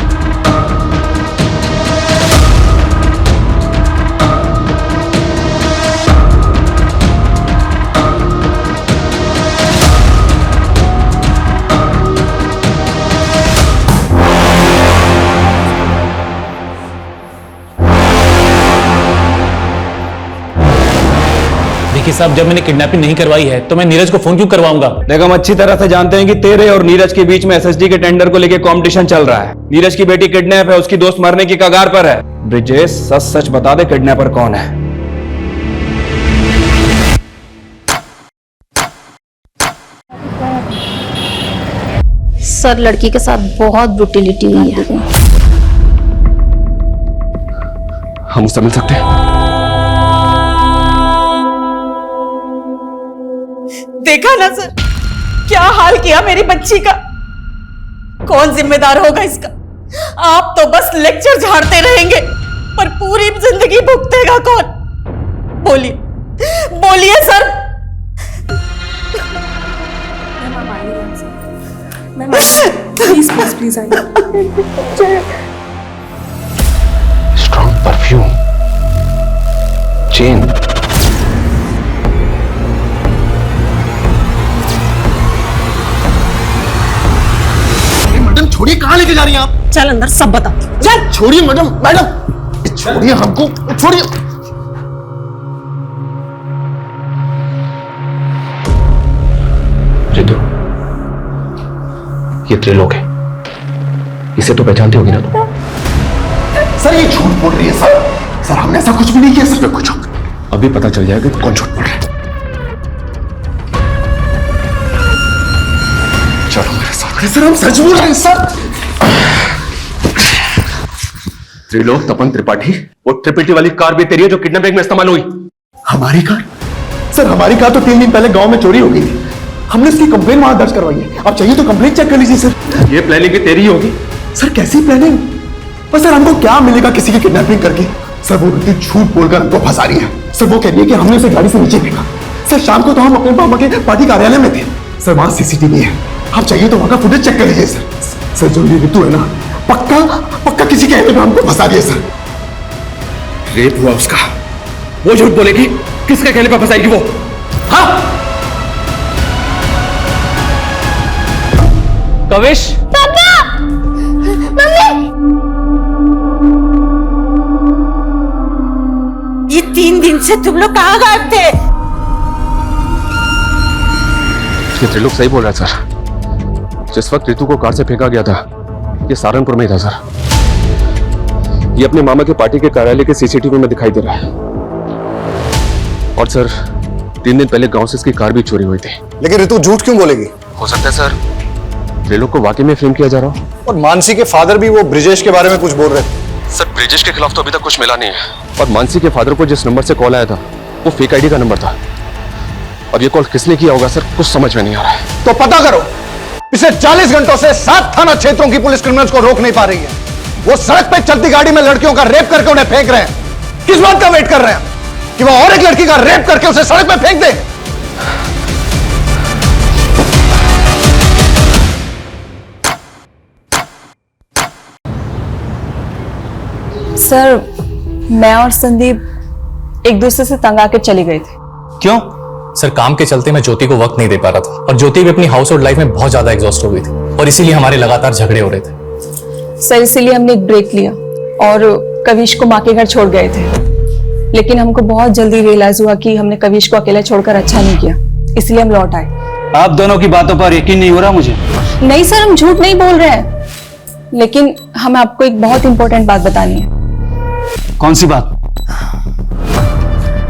देखिए साहब, जब मैंने किडनैपिंग नहीं करवाई है तो मैं नीरज को फोन क्यों करवाऊंगा? देखो, हम अच्छी तरह से जानते हैं कि तेरे और नीरज के बीच में एसएसडी के टेंडर को लेकर कंपटीशन चल रहा है। नीरज की बेटी किडनैप है, उसकी दोस्त मरने की कगार पर है। ब्रिजेश, सच सच बता दे, किडनैपर कौन है? सर लड़की के साथ बहुत ब्रुटिलिटी हुई है। हम उससे मिल सकते हैं? देखा ना सर, क्या हाल किया मेरी बच्ची का। कौन जिम्मेदार होगा इसका? आप तो बस लेक्चर झाड़ते रहेंगे, पर पूरी जिंदगी भुगतेगा कौन? बोलिए बोलिए सर। प्लीज प्लीज प्लीज आइए। Strong perfume, chain. मैडम छोड़िए, कहाँ लेके जा रही हैं आप? चल अंदर, सब बता। चल छोड़िए मैडम, मैडम छोड़िए हमको, छोड़िए। रितु, ये त्रिलोक है, इसे तो पहचानते होगी ना तुम? सर ये झूठ बोल रही है सर। सर हमने ऐसा कुछ भी नहीं किया सर पे कुछ। अभी पता चल जाएगा कि कौन झूठ बोल रहा है। चलो मेरे साथ। सर हम सच बोल रहे हैं सर। त्रिलोक तपन त्रिपाठी, वो ट्रिपिटी वाली कार भी तेरी है जो किडनैपिंग में इस्तेमाल हुई? हमारी कार? सर हमारी कार तो 3 दिन पहले गांव में चोरी हो गई थी। हमने इसकी कंप्लेन वहां दर्ज करवाई है। आप चाहिए तो कंप्लेन चेक कर लीजिए सर। ये प्लानिंग भी तेरी ही होगी? सर कैसी प्लानिंग? पर सर हमको क्या मिलेगा किसी की किडनैपिंग करके? सर वो रितु झूठ बोलकर हमको फंसा रही है। सर वो कह रही है कि हमने उसे गाड़ी से नीचे फेंका। सर शाम को तो हम अपने मामा के पार्टी कार्यालय में थे। सर वहां सीसीटीवी है, आप चाहिए तो वहां का फुटेज चेक कर लीजिए सर। सर जो ये रितु है ना, पक्का पक्का किसी के कहने पे हमको फंसा दिया सर। रेप हुआ उसका, वो झूठ बोलेगी? किसके कहने पर फंसाएगी वो? हाँ कविश, पापा, मम्मी। ये 3 दिन से तुम लोग कहाँ गायब थे? ये त्रिलोक सही बोल रहा है सर। जिस वक्त रितु को कार से फेंका गया था, ये सहारनपुर में ही था सर। ये अपने मामा के पार्टी के कार्यालय के सीसीटीवी में दिखाई दे रहा है। और सर 3 दिन पहले गांव से इसकी कार भी चोरी हुई थी। लेकिन रितु झूठ क्यों बोलेगी? हो सकता है सर त्रिलोक को वाकई में फ्रेम किया जा रहा हो। और मानसी के फादर भी वो ब्रिजेश के बारे में कुछ बोल रहे थे। सर ब्रिजेश के खिलाफ तो अभी तक कुछ मिला नहीं है। और मानसी के फादर को जिस नंबर से कॉल आया था वो फेक आईडी का नंबर था। अब ये कॉल किसने किया होगा सर, कुछ समझ में नहीं आ रहा है। तो पता करो। पिछले 40 घंटों से 7 थाना क्षेत्रों की पुलिस क्रिमिनल्स को रोक नहीं पा रही है। वो सड़क पे चलती गाड़ी में लड़कियों का रेप करके उन्हें फेंक रहे हैं। किस बात का वेट कर रहे हैं कि वो और एक लड़की का रेप करके उसे सड़क पे फेंक दे? सर मैं और संदीप एक दूसरे से तंग आके चले गए थे। क्यों? सर काम के चलते मैं ज्योति को वक्त नहीं दे पा रहा था और ज्योति भी अपनी हाउस होल्ड लाइफ में बहुत ज्यादा एग्जॉस्ट हो गई थी और इसीलिए हमारे लगातार झगड़े हो रहे थे। सर इसीलिए हमने एक ब्रेक लिया और कविश को माँ के घर छोड़ गए थे। लेकिन हमको बहुत जल्दी रियलाइज हुआ कि हमने कविश को अकेला छोड़कर अच्छा नहीं किया, इसलिए हम लौट आए। आप दोनों की बातों पर यकीन नहीं हो रहा मुझे। नहीं सर, हम झूठ नहीं बोल रहे हैं, लेकिन हमें आपको एक बहुत इंपॉर्टेंट बात बतानी है। कौन सी बात?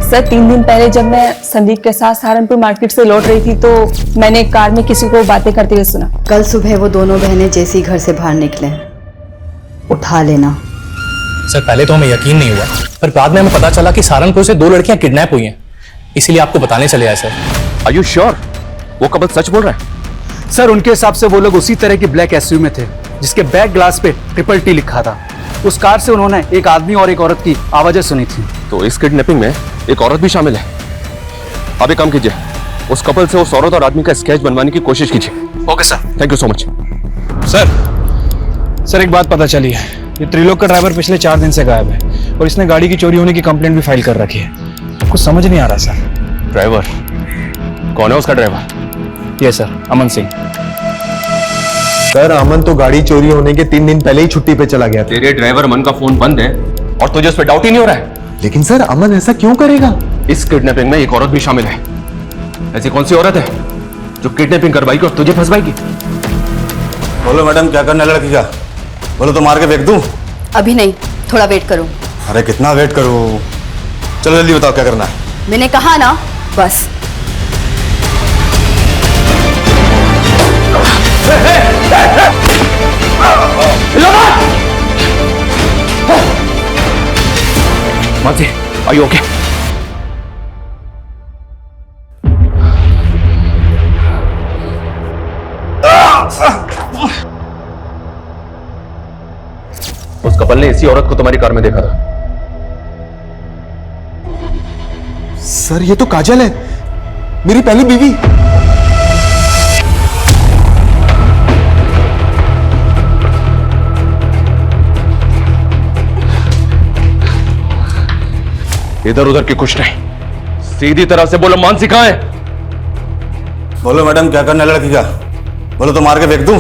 सर 3 दिन पहले जब मैं संदीप के साथ सहारनपुर मार्केट से लौट रही थी तो मैंने कार में किसी को बातें करते हुए सुना। कल सुबह वो दोनों बहनें जैसे ही घर से बाहर निकले, उठा लेना। सर पहले तो हमें यकीन नहीं हुआ, पर बाद में हमें पता चला कि सहारनपुर से 2 लड़कियां किडनैप हुई हैं, इसीलिए आपको बताने चले आए सर। आर यू श्योर वो कपल सच बोल रहा है? सर उनके हिसाब से वो लोग उसी तरह की ब्लैक एसयूवी में थे जिसके बैक ग्लास पे TTT लिखा था। उस कार से उन्होंने एक आदमी और एक औरत की आवाजें सुनी थी। तो इस किडनैपिंग में एक औरत भी शामिल है। अब एक काम कीजिए, उस कपल से उस औरत और आदमी का स्केच बनवाने की कोशिश कीजिए। Okay sir. Thank you so much. Sir एक बात पता चली है, ये त्रिलोक का ड्राइवर पिछले 4 दिन से गायब है और इसने गाड़ी की चोरी होने की कंप्लेंट भी फाइल कर रखी है। कुछ समझ नहीं आ रहा सर। ड्राइवर कौन है? उसका ड्राइवर? ये सर अमन सिंह। सर अमन तो गाड़ी चोरी होने के 3 दिन पहले ही छुट्टी पे चला गया था। तेरे ड्राइवर अमन का फोन बंद है और तुझे उस पर डाउट ही नहीं हो रहा है। लेकिन सर अमन ऐसा क्यों करेगा? इस किडनैपिंग में एक औरत भी शामिल है। ऐसी कौन सी औरत है जो किडनैपिंग करवाएगी और तुझे फंसवाएगी? बोलो मैडम क्या करना है लड़की का? बोलो तो मार के फेंक दूं? अभी नहीं, थोड़ा वेट करो। अरे कितना वेट करूं? चलो जल्दी बताओ क्या करना है। मैंने कहा ना, बस। Mansi, are you okay? उस कपल ने इसी औरत को तुम्हारी कार में देखा था। सर ये तो काजल है, मेरी पहली बीवी। इधर उधर की कुछ नहीं, सीधी तरह से बोलो मानसी कहां है? बोलो मैडम क्या करना है लड़की का? बोलो तो मार के फेंक दूं?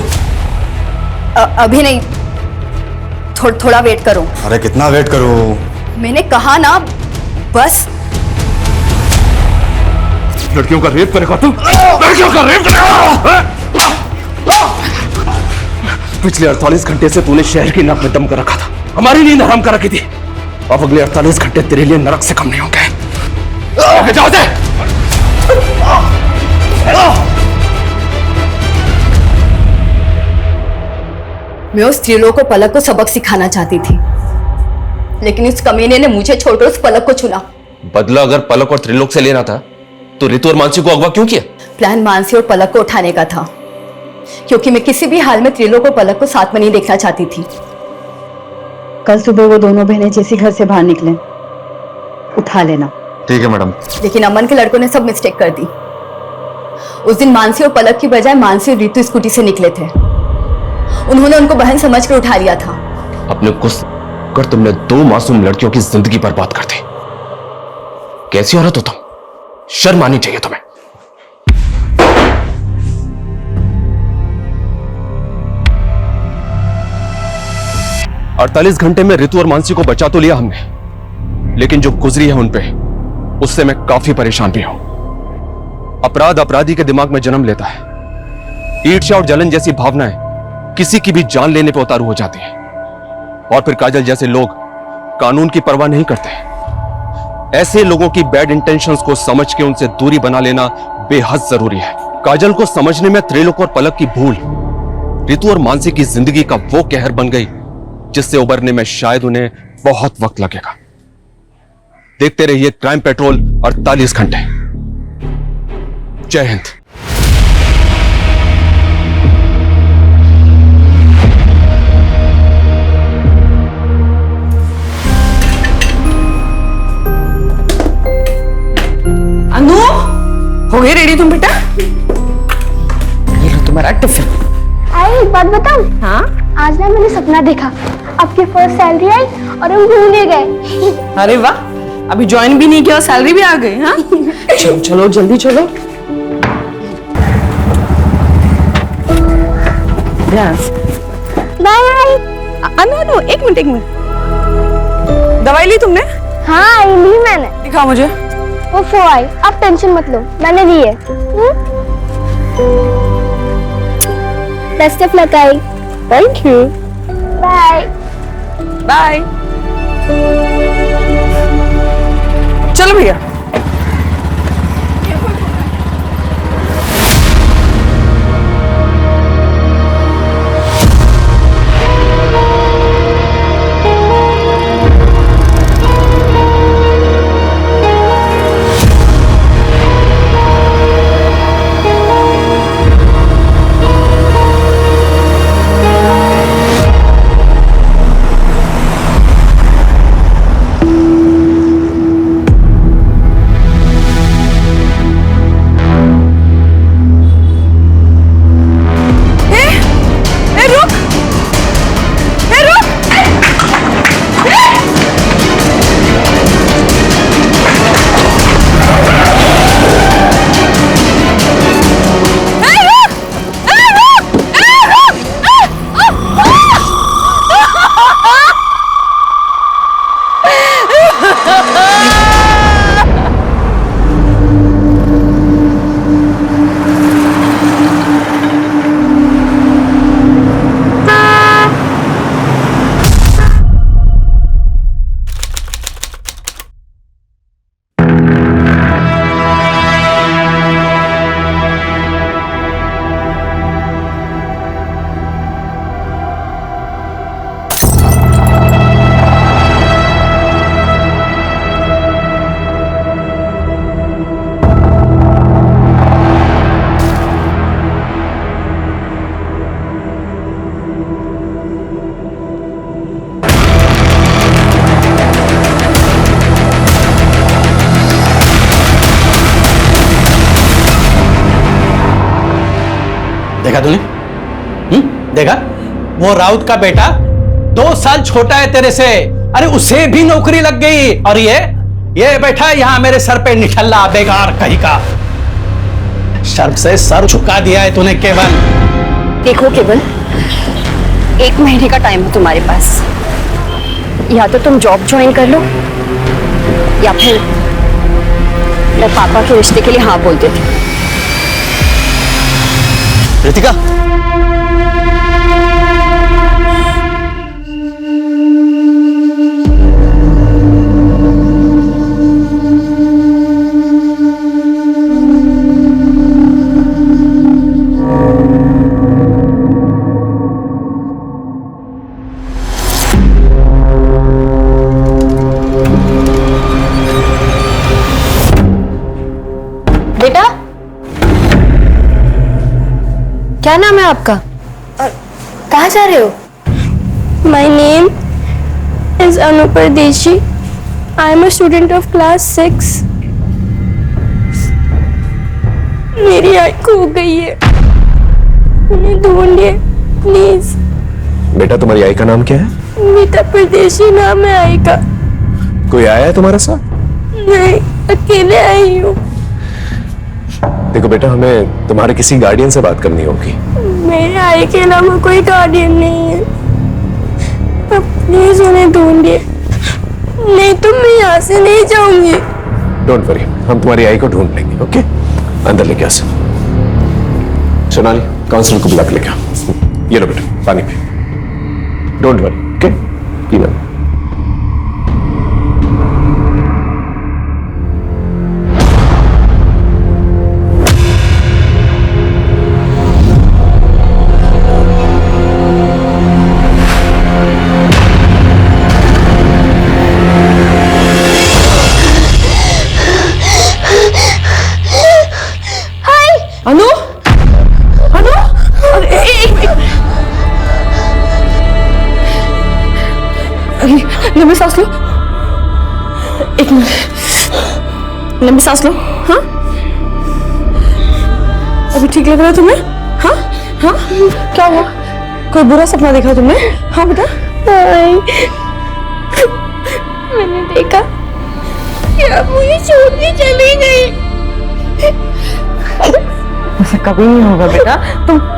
अभी नहीं, थोड़ा वेट करो। अरे कितना वेट करूं? मैंने कहा ना, बस। लड़कियों का रेप करेगा तू? लड़कियों का रेप करेगा? पिछले 48 घंटे से तूने शहर की नाक में दम कर रखा था, हमारी नींद हराम कर रखी थी। अब अगले 48 घंटे तेरे लिए नरक से कम नहीं होंगे। जाओ से। मैं उस त्रिलोक को पलक को सबक सिखाना चाहती थी, लेकिन इस कमीने ने मुझे छोड़कर उस पलक को चुना। बदला अगर पलक और त्रिलोक से लेना था तो रितु और मानसी को अगवा क्यों किया? प्लान मानसी और पलक को उठाने का था, क्योंकि मैं किसी भी हाल में त्रिलोक और पलक को साथ में नहीं देखना चाहती थी। कल सुबह वो दोनों बहनें जैसे घर से बाहर निकले, उठा लेना। ठीक है मैडम। लेकिन अमन के लड़कों ने सब मिस्टेक कर दी। उस दिन मानसी और पलक की बजाय मानसी और रितु स्कूटी से निकले थे। उन्होंने उनको बहन समझकर उठा लिया था। अपने गुस्से कर तुमने 2 मासूम लड़कियों की जिंदगी बर्बाद कर दी। कैसी औरत हो तुम? शर्म आनी चाहिए तुम्हें। अड़तालीस घंटे में रितु और मानसी को बचा तो लिया हमने, लेकिन जो गुजरी है उन पे, उससे मैं काफी परेशान भी हूं। अपराध अपराधी के दिमाग में जन्म लेता है। ईर्ष्या और जलन जैसी भावनाएं किसी की भी जान लेने पर उतारू हो जाती है, और फिर काजल जैसे लोग कानून की परवाह नहीं करते। ऐसे लोगों की बैड इंटेंशंस को समझ के उनसे दूरी बना लेना बेहद जरूरी है। काजल को समझने में त्रिलोक और पलक की भूल रितु और मानसी की जिंदगी का वो कहर बन गई जिससे उबरने में शायद उन्हें बहुत वक्त लगेगा। देखते रहिए क्राइम पेट्रोल 48 घंटे। जय हिंद। अनु, हो गई रेडी तुम बेटा? ये लो तुम्हारा टिफिन। आई एक बात बताऊं? हाँ? आज ना मैंने सपना देखा, आपकी फर्स्ट सैलरी आई और हम घूमने गए। अरे वाह, अभी ज्वाइन भी नहीं किया, सैलरी भी आ गई। हाँ चलो चलो जल्दी चलो। बाय। अनु एक मिनट। दवाई ली तुमने? हाँ ली मैंने। दिखाओ मुझे। वो 4 आई, आप टेंशन मत लो, मैंने ली है। बेस्ट ऑफ लक आई। Thank you. Bye bye. चलो भैया। देखा तूने? देखा? वो राउत का बेटा 2 साल छोटा है तेरे से, अरे उसे भी नौकरी लग गई, और ये बैठा यहां मेरे सर पे निठल्ला बेकार कहीं का। शर्म से सर झुका दिया है तूने केवल। देखो केवल, 1 महीने का टाइम है तुम्हारे पास, या तो तुम जॉब ज्वाइन कर लो या फिर मैं पापा के रिश्ते के लिए हाँ बोल देती। रितिका, बेटा, क्या नाम है आपका और कहाँ जा रहे हो? My name is Anu Pardeshi. I am a student of class 6. मेरी आई खो गई है, उन्हें ढूंढिए प्लीज। बेटा तुम्हारी आई का नाम क्या है? मीता परदेशी नाम है आई का। कोई आया है तुम्हारे साथ? नहीं, अकेले आई हूँ। देखो बेटा, हमें तुम्हारे किसी गार्डियन से बात करनी होगी। मेरे आई के अलावा कोई गार्डियन नहीं है, अब प्लीज उन्हें ढूंढिए, नहीं तो मैं यहाँ से नहीं जाऊंगी। डोंट वरी, हम तुम्हारी आई को ढूंढ लेंगे। ओके, अंदर लेके आ। सोनाली, काउंसलर को बुला के लेके आओ। ये लो बेटा, पानी पी। डोंट वरी, ओके, पीना। अनु, अनु, लंबी सांस लो, 1 मिनट, लंबी सांस लो। हाँ, अभी ठीक लग रहा है तुम्हें? हाँ हाँ, क्या हुआ? कोई बुरा सपना देखा तुमने? हाँ बेटा। मैंने देखा कि आप मुझे छोड़ के चली गई। ऐसा कभी नहीं होगा बेटा,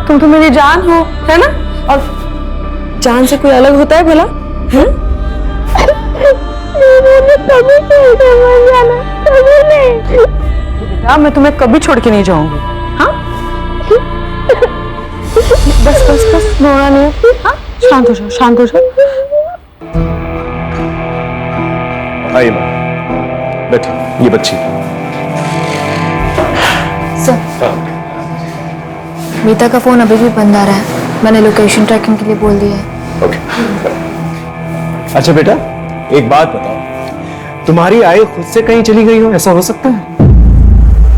तुम तो मेरी जान हो, है ना? और जान से कोई अलग होता है भला? बेटा, मैं तुम्हें कभी छोड़ के नहीं जाऊंगी। हाँ, बस बस बस, रोना नहीं है। हाँ, शांत हो जाओ, शांत हो जाओ। आइए मैम, बैठिए, ये बच्ची। सर, मीता का फोन अभी भी बंद आ रहा है। मैंने लोकेशन ट्रैकिंग के लिए बोल दिया है। ओके। अच्छा बेटा, एक बात बताओ, तुम्हारी आई खुद से कहीं चली गई हो, ऐसा हो सकता है?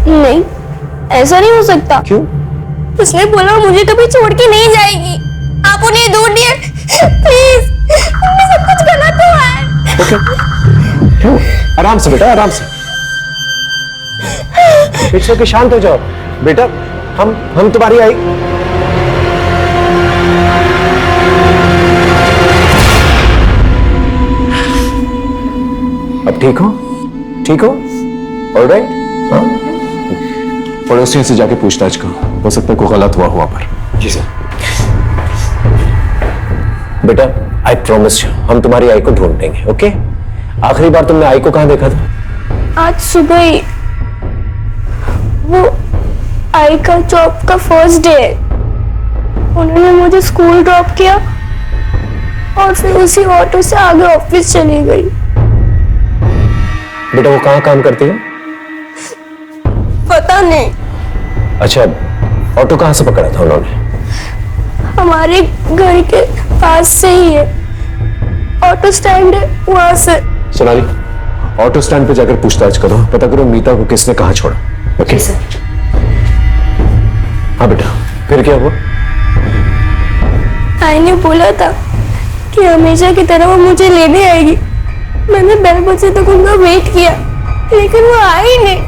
नहीं, ऐसा नहीं हो सकता। क्यों? उसने बोला मुझे कभी छोड़ के नहीं जाएगी। आप उन्हें दूर दिए प्लीज, सब कुछ गलत हुआ है। ओके, क्यों? आराम से बेटा, आराम से। पीछे के शांत हो जाओ बेटा। हम तुम्हारी आई। अब ठीक हो? ठीक हो? ऑलराइट? हाँ? पड़ोसियों से जाके पूछताछ करो, हो सकता है कोई गलत हुआ वहां पर। जी सर। बेटा, आई प्रॉमिस यू, हम तुम्हारी आई को ढूंढ लेंगे। ओके? आखिरी बार तुमने आई को कहां देखा था? आज सुबह ही। वो आई का जॉब का फर्स्ट डे है। उन्होंने मुझे स्कूल ड्रॉप किया और फिर उसी ऑटो से आगे ऑफिस चली गई। बेटा, वो कहां काम करती है? पता नहीं। अच्छा, ऑटो कहां से पकड़ा था उन्होंने? हमारे घर के पास से ही है, ऑटो स्टैंड है वहां से। सोनाली, ऑटो स्टैंड पे जाकर पूछताछ करो, पता करो मीता को किसने कहां छोड़ा। Okay sir. हाँ बेटा, फिर क्या हुआ? आई ने बोला था कि हमेशा की तरह वो मुझे लेने आएगी। मैंने 12 बजे तक उनका वेट किया, लेकिन वो आई नहीं।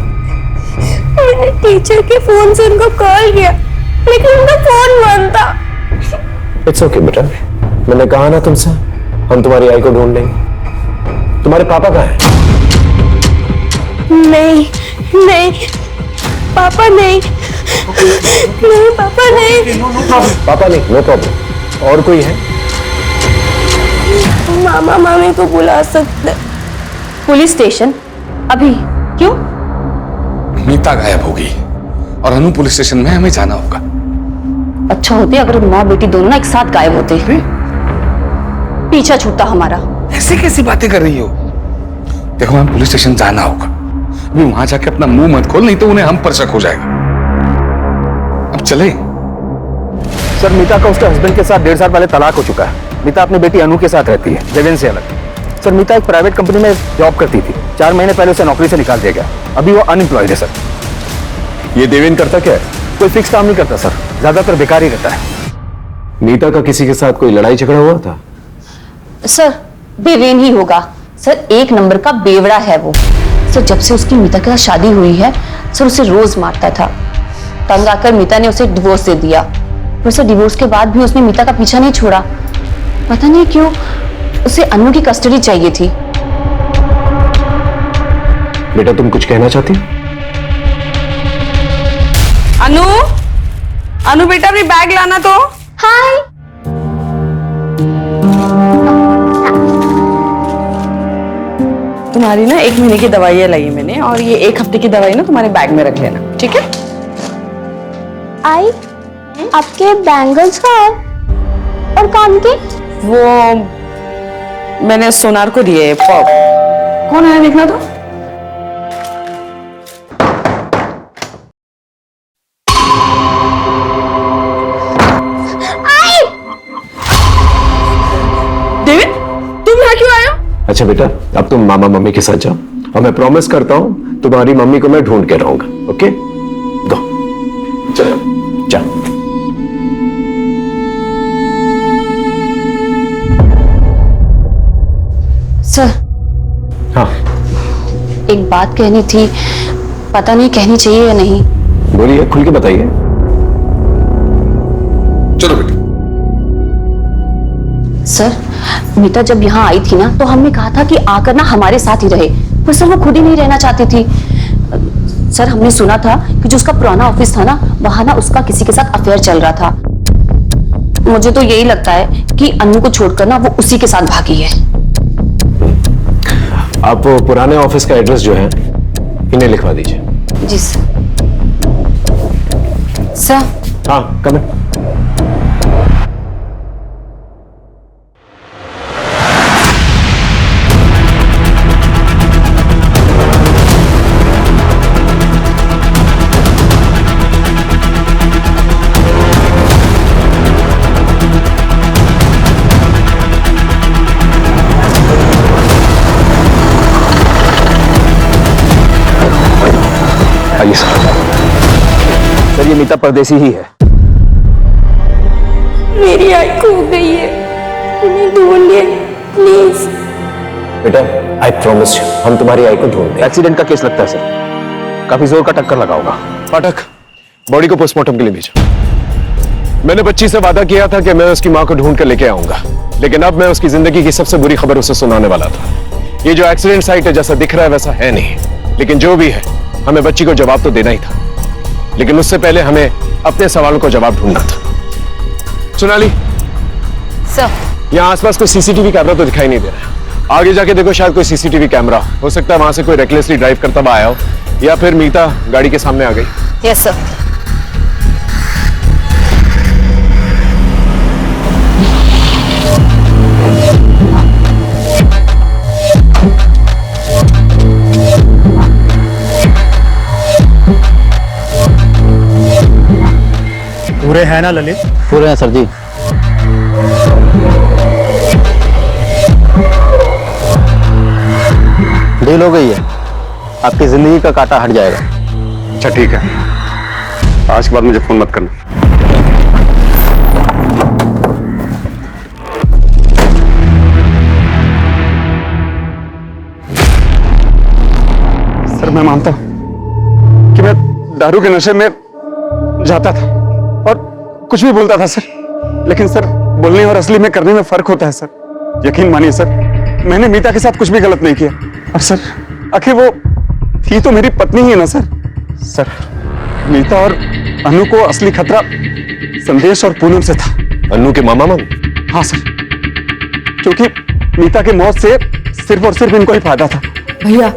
मैंने टीचर के फोन से उनको कॉल किया, लेकिन उनका फोन बंद था। इट्स ओके बेटा, मैंने कहा ना तुमसे, हम तुम्हारी आई को ढूंढ लेंगे। तुम्हारे पापा कहाँ हैं? नहीं नहीं, पापा नहीं। नहीं पापा नहीं। पापा नहीं, नो प्रॉब्लम। और कोई है? मामा मामी को बुला सकते। Police station? अभी? क्यों? मीता गायब होगी और अनु पुलिस स्टेशन में हमें जाना होगा। अच्छा होते अगर माँ बेटी दोनों ना एक साथ गायब होते, पीछा छूटता हमारा। ऐसी कैसी बातें कर रही हो? देखो, हमें पुलिस स्टेशन जाना होगा। अभी वहां जाके अपना मुंह मत खोल, नहीं तो उन्हें हम पर शक हो जाएगा। अब चले। सर, मीता का उसके हस्बैंड के साथ 1.5 साल पहले तलाक हो चुका है। मीता अपनी बेटी अनु के साथ रहती है, देवेंद्र से अलग। सर, मीता एक प्राइवेट कंपनी में जॉब करती थी। 4 महीने पहले उसे नौकरी से निकाल दिया गया। अभी वो अनएम्प्लॉयड है सर। ये देवेंद्र करता क्या है? कोई फिक्स काम नहीं करता सर, ज्यादातर बेकार ही रहता है। मीता का किसी के साथ कोई लड़ाई झगड़ा हुआ था? सर, देवेन ही होगा सर, 1 नंबर का बेवड़ा है वो। सर, जब से उसकी मीता के साथ शादी हुई है सर, उसे रोज मारता था। तंग आकर मीता ने उसे डिवोर्स दे दिया। वैसे डिवोर्स के बाद भी उसने मीता का पीछा नहीं छोड़ा। पता नहीं क्यों उसे अनु की कस्टडी चाहिए थी। बेटा, तुम कुछ कहना चाहती हो? अनु, अनु बेटा अपनी बैग लाना तो। हाय। तुम्हारी ना 1 महीने की दवाइयाँ लाई है मैंने, और ये 1 हफ्ते की दवाई ना तुम्हारे बैग में रख लेना, ठीक है? आई, आपके बैंगल्स कहाँ हैं? और कान के? वो मैंने सोनार को दिए। कौन आया देखना तो? देविन, तुम यहाँ क्यों आए हो? अच्छा बेटा, अब तुम मामा मम्मी के साथ जाओ और मैं प्रॉमिस करता हूं तुम्हारी मम्मी को मैं ढूंढ के रहूंगा। ओके? गो, चलो जाओ। सर, हाँ, एक बात कहनी थी, पता नहीं कहनी चाहिए या नहीं। बोलिए, खुल के बताइए। चलो बेटा। सर, मीता जब यहाँ आई थी ना तो हमने कहा था कि आकर ना हमारे साथ ही रहे, पर सर वो खुद ही नहीं रहना चाहती थी। सर, हमने सुना था कि जो उसका पुराना ऑफिस था ना, वहां ना उसका किसी के साथ अफेयर चल रहा था। मुझे तो यही लगता है कि अनु को छोड़कर ना वो उसी के साथ भागी है। आप पुराने ऑफिस का एड्रेस जो है इन्हें लिखवा दीजिए। जी सर। सर। हाँ, कम है। दिखाइए सर, ये मीता परदेसी ही है। मेरी आई खो गई है, उन्हें ढूंढिए प्लीज। बेटा आई प्रॉमिस यू, हम तुम्हारी आई को ढूंढेंगे। एक्सीडेंट का केस लगता है सर, काफी जोर का टक्कर लगा होगा। पाठक, बॉडी को पोस्टमार्टम के लिए भेजो। मैंने बच्ची से वादा किया था कि मैं उसकी मां को ढूंढ कर लेके आऊंगा, लेकिन अब मैं उसकी जिंदगी की सबसे बुरी खबर उसे सुनाने वाला था। ये जो एक्सीडेंट साइट है जैसा दिख रहा है वैसा है नहीं, लेकिन जो भी है हमें बच्ची को जवाब तो देना ही था, लेकिन उससे पहले हमें अपने सवालों को जवाब ढूंढना था। सोनाली सर, यहाँ आसपास कोई सीसीटीवी कैमरा तो दिखाई नहीं दे रहा। आगे जाके देखो, शायद कोई सीसीटीवी कैमरा हो सकता है, वहां से कोई रेकलेसली ड्राइव करता हुआ आया हो, या फिर मीता गाड़ी के सामने आ गई। Yes sir. पूरे हैं ना ललित? पूरे हैं सर जी। डील हो गई है, आपकी जिंदगी का कांटा हट जाएगा। अच्छा ठीक है, आज के बाद मुझे फोन मत करना। सर मैं मानता हूं कि मैं दारू के नशे में जाता था और कुछ भी बोलता था सर, लेकिन सर बोलने और असली में करने में फर्क होता है सर। यकीन मानिए सर, मैंने मीता के साथ कुछ भी गलत नहीं किया। और सर आखिर वो थी तो मेरी पत्नी ही है ना सर। सर मीता और अनु को असली खतरा संदेश और पूनम से था। अनु के मामा मामी? हाँ सर, क्योंकि मीता के मौत से सिर्फ और सिर्फ इनको ही फायदा था। भैया,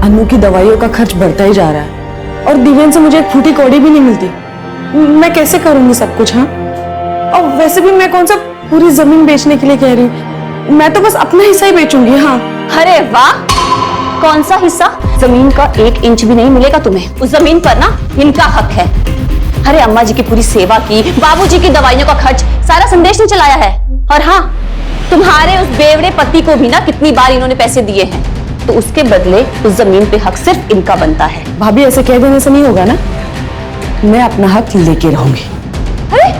अनु की दवाइयों का खर्च बढ़ता ही जा रहा है और दिव्यन से मुझे एक फूटी कौड़ी भी नहीं मिलती। मैं कैसे करूंगी सब कुछ? हाँ, और वैसे भी मैं कौन सा पूरी जमीन बेचने के लिए कह रही हूँ, मैं तो बस अपना हिस्सा ही बेचूंगी। हाँ। अरे वाह, कौन सा हिस्सा? जमीन का 1 इंच भी नहीं मिलेगा तुम्हें। उस जमीन पर ना इनका हक है। अरे अम्मा जी की पूरी सेवा की, बाबूजी की दवाइयों का खर्च सारा संदेश ने चलाया है। और हाँ, तुम्हारे उस बेवड़े पति को भी ना कितनी बार इन्होंने पैसे दिए हैं, तो उसके बदले उस जमीन पे हक सिर्फ इनका बनता है। भाभी ऐसे कह देने से नहीं होगा ना, मैं अपना हक लेके रहूंगी। अरे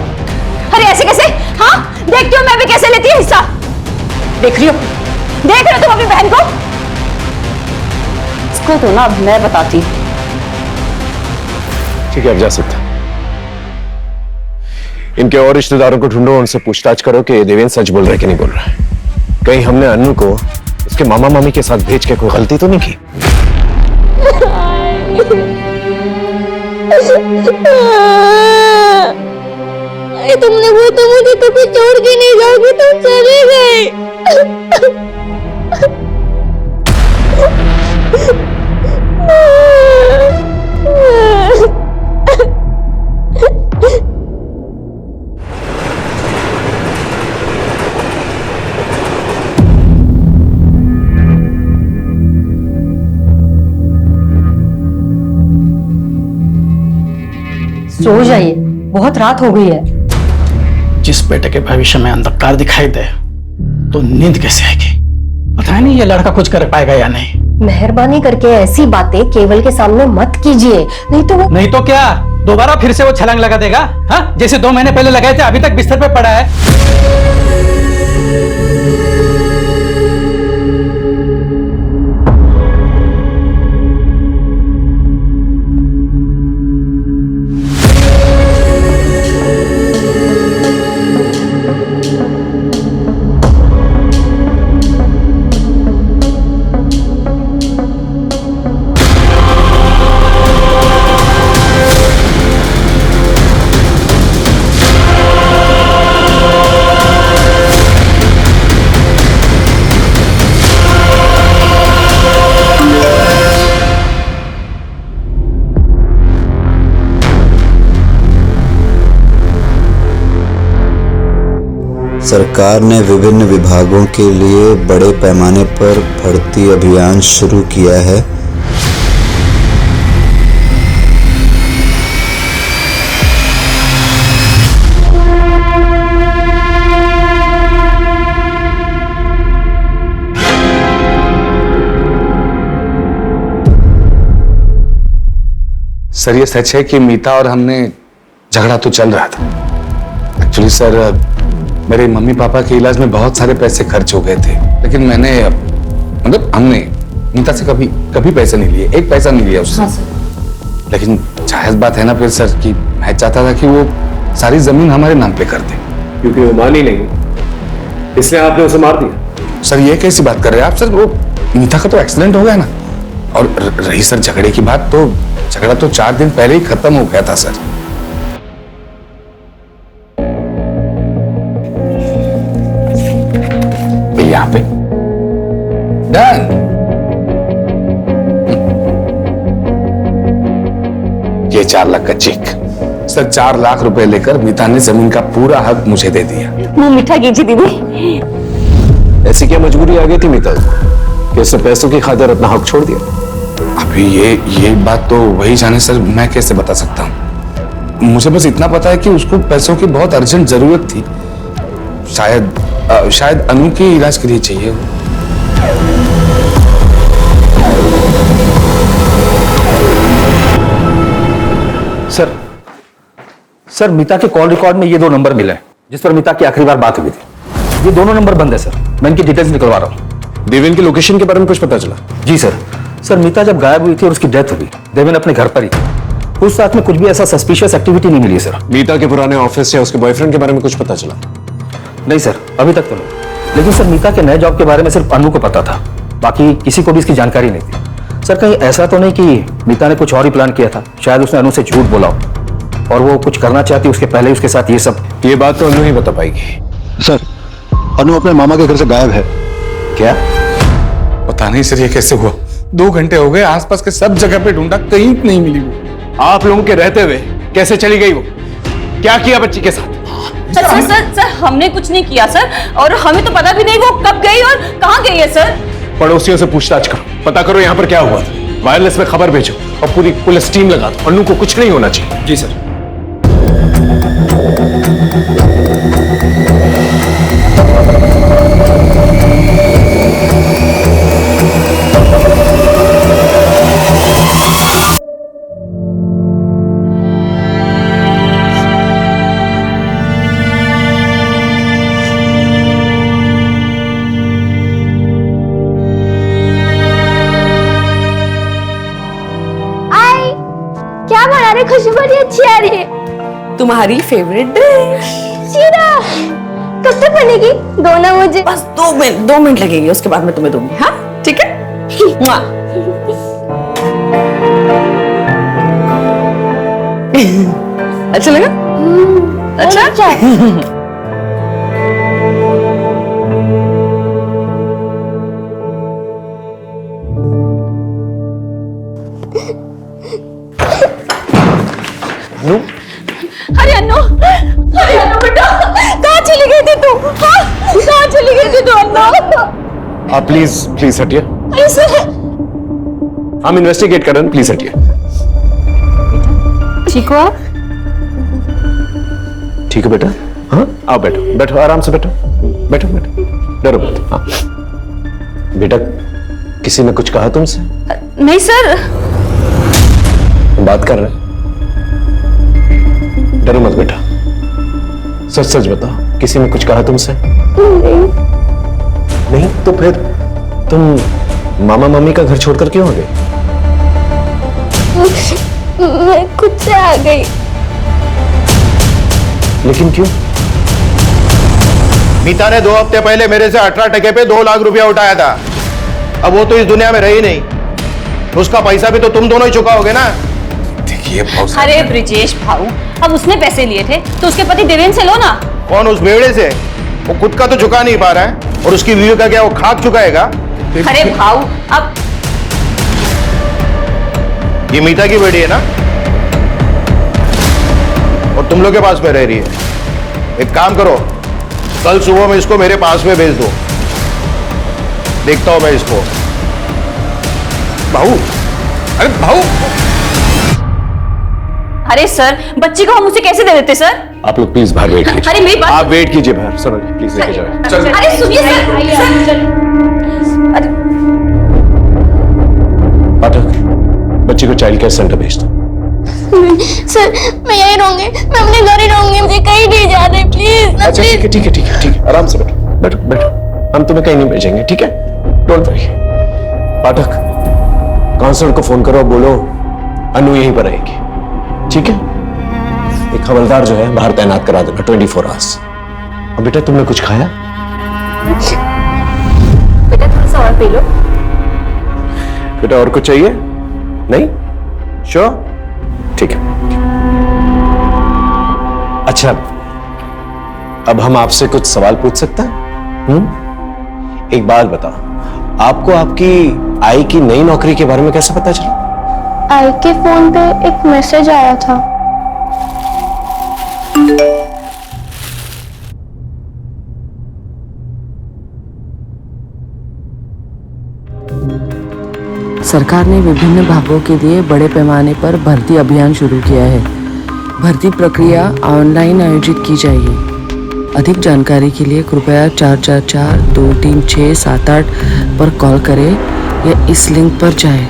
अरे ऐसे कैसे? हाँ, देखती हो मैं भी कैसे लेती है हिस्सा। देख रही हो तुम अपनी बहन को? इसको तो ना अब मैं बताती। ठीक है, अब जा सकते। इनके और रिश्तेदारों को ढूंढो, उनसे पूछताछ करो कि देवेंद्र सच बोल रहा है कि नहीं बोल रहा है। कहीं हमने अनु को उसके मामा मामी के साथ भेज के कोई गलती तो नहीं की? तुमने वो तो मुझे कभी छोड़ के नहीं जाओगी, तुम चले गए। सो जाइए, बहुत रात हो गई है। जिस बेटे के भविष्य में अंधकार दिखाई दे तो नींद कैसे आएगी? पता नहीं ये लड़का कुछ कर पाएगा या नहीं। मेहरबानी करके ऐसी बातें केवल के सामने मत कीजिए, नहीं तो क्या दोबारा फिर से वो छलांग लगा देगा? हाँ, जैसे 2 महीने पहले लगाए थे, अभी तक बिस्तर पे पड़ा है। सरकार ने विभिन्न विभागों के लिए बड़े पैमाने पर भर्ती अभियान शुरू किया है। सर ये सच है कि मीता और हमने झगड़ा तो चल रहा था। एक्चुअली सर मेरे मम्मी पापा के इलाज में बहुत सारे पैसे खर्च हो गए थे, लेकिन मैंने मतलब हमने मीता से कभी पैसे नहीं लिए, एक पैसा नहीं लिया उससे। हाँ सर। लेकिन जायज बात है ना फिर सर कि मैं चाहता था कि वो सारी जमीन हमारे नाम पे कर दे। क्योंकि वो मानी नहीं इसलिए आपने उसे मार दिया। सर ये कैसी बात कर रहे हैं आप सर? वो मीता का तो एक्सीडेंट हो गया ना। और रही सर झगड़े की बात, तो झगड़ा तो 4 दिन पहले ही खत्म हो गया था सर। यहाँ पे डन। ये 4 लाख का चेक। सर 4 लाख रुपए लेकर मीता ने जमीन का पूरा हक मुझे दे दिया। मुंह मीठा कीजिए दीदी। ऐसी क्या मजबूरी आ गई थी मीता कि उसने पैसों की खातिर अपना हक छोड़ दिया? अभी ये बात तो वही जाने सर, मैं कैसे बता सकता हूँ। मुझे बस इतना पता है कि उसको पैसों की बहुत अर्जेंट जरूरत थी। शायद अनु के इलाज के लिए चाहिए। सर मीता के कॉल रिकॉर्ड में ये 2 नंबर मिले हैं जिस पर मीता की आखिरी बार बात हुई थी। ये दोनों नंबर बंद है सर। मैं इनकी डिटेल्स निकलवा रहा हूँ। देवेन की लोकेशन के बारे में कुछ पता चला? जी सर मीता जब गायब हुई थी और उसकी डेथ हुई, देवेन अपने घर पर ही था। उस रात में कुछ भी ऐसा सस्पिशियस एक्टिविटी नहीं मिली सर। मीता के पुराने ऑफिस या उसके बॉयफ्रेंड के बारे में कुछ पता चला? नहीं सर, अभी तक तो नहीं। लेकिन सर मीता के नए जॉब के बारे में सिर्फ अनु को पता था, बाकी किसी को भी इसकी जानकारी नहीं थी। सर कहीं ऐसा तो नहीं कि मीता ने कुछ और ही प्लान किया था? शायद उसने अनु से झूठ बोला हो और वो कुछ करना चाहती उसके पहले उसके साथ ये सब। ये बात तो अनु ही बता पाएगी। सर अनु अपने मामा के घर से गायब है। क्या? पता नहीं सर ये कैसे हुआ। 2 घंटे हो गए, आसपास के सब जगह पे ढूंढा, कहीं नहीं मिली वो। आप लोगों के रहते हुए कैसे चली गई वो? क्या किया बच्ची के साथ? सर हमने कुछ नहीं किया सर, और हमें तो पता भी नहीं वो कब गई और कहाँ गई है सर। पड़ोसियों से पूछताछ करो, पता करो यहाँ पर क्या हुआ था। वायरलेस में खबर भेजो और पूरी पुलिस टीम लगा दो। अनु को कुछ नहीं होना चाहिए। जी सर। क्या बना रहे? खुशबू बड़ी अच्छी आ रही है। तुम्हारी फेवरेट डिश। सीधा कब तक बनेगी? दो ना मुझे। बस 2 मिनट लगेंगे, उसके बाद मैं तुम्हें दूंगी। हाँ ठीक है। अच्छा लगा? अच्छा। अरे अन्नू बेटा, कहाँ चली गई थी तू? कहाँ चली गई थी तू अन्नू? आप प्लीज हटिए। अरे सर, हम इन्वेस्टिगेट कर रहे हैं, प्लीज हटिए। ठीक हो आप? ठीक है बेटा। हाँ आओ बैठो, बैठो आराम से बैठो, बैठो बैठो, डरो मत। हाँ बेटा, किसी ने कुछ कहा तुमसे? नहीं सर। बात कर रहे हैं, डरो मत बेटा, सच सच बताओ, किसी ने कुछ कहा तुमसे? नहीं तो फिर तुम मामा मम्मी का घर छोड़कर क्यों आ गई? मैं खुद से आ गई। लेकिन क्यों? मीता ने 2 हफ्ते पहले मेरे से 18 टके पे 2 लाख रुपया उठाया था। अब वो तो इस दुनिया में रही नहीं, उसका पैसा भी तो तुम दोनों ही चुकाओगे ना। देखिए अरे ब्रिजेश भाऊ, अब उसने पैसे लिए थे तो उसके पति देवेन से लो ना। कौन? उस बेवड़े से? वो खुद का तो चुका नहीं पा रहा है और उसकी बीवी का क्या वो खाक चुकाएगा? अरे भाऊ, अब ये मीता की बेटी है ना, और तुम लोग के पास में रह रही है। एक काम करो, कल सुबह में इसको मेरे पास में भेज दो, देखता हूं मैं इसको। भाऊ, अरे भाऊ। अरे सर, बच्ची को हम उसे कैसे दे देते सर? आप लोग प्लीज बाहर वेट कीजिए। अरे मेरी बात, आप वेट कीजिए बाहर। सर प्लीज लेके जाओ। अरे सुनिए सर। पाठक, बच्ची को चाइल्ड केयर सेंटर भेज दो। सर मैं यहीं रहूंगी, मैं अपने घर ही रहूंगी, मुझे कहीं नहीं जाना है प्लीज। अच्छा ठीक है ठीक है ठीक है ठीक है, आराम से बैठो बैठो बैठो, हम तुम्हें कहीं नहीं भेजेंगे, ठीक है? Don't worry. पाठक, काउंसलर को फोन करो, बोलो अनु यहीं पर रहेगी, ठीक है? एक हवलदार जो है बाहर तैनात करा देना 24 आवर्स। और बेटा तुमने कुछ खाया? बेटा थोड़ा सा और पी लो। बेटा और कुछ चाहिए? नहीं? श्योर? ठीक है। अच्छा, अब हम आपसे कुछ सवाल पूछ सकते हैं? एक बात बताओ, आपको आपकी आई की नई नौकरी के बारे में कैसे पता चला? आई के फोन पे एक मैसेज आया था। सरकार ने विभिन्न विभागों के लिए बड़े पैमाने पर भर्ती अभियान शुरू किया है। भर्ती प्रक्रिया ऑनलाइन आयोजित की जाएगी। अधिक जानकारी के लिए कृपया 444-236-78 पर कॉल करें या इस लिंक पर जाएं।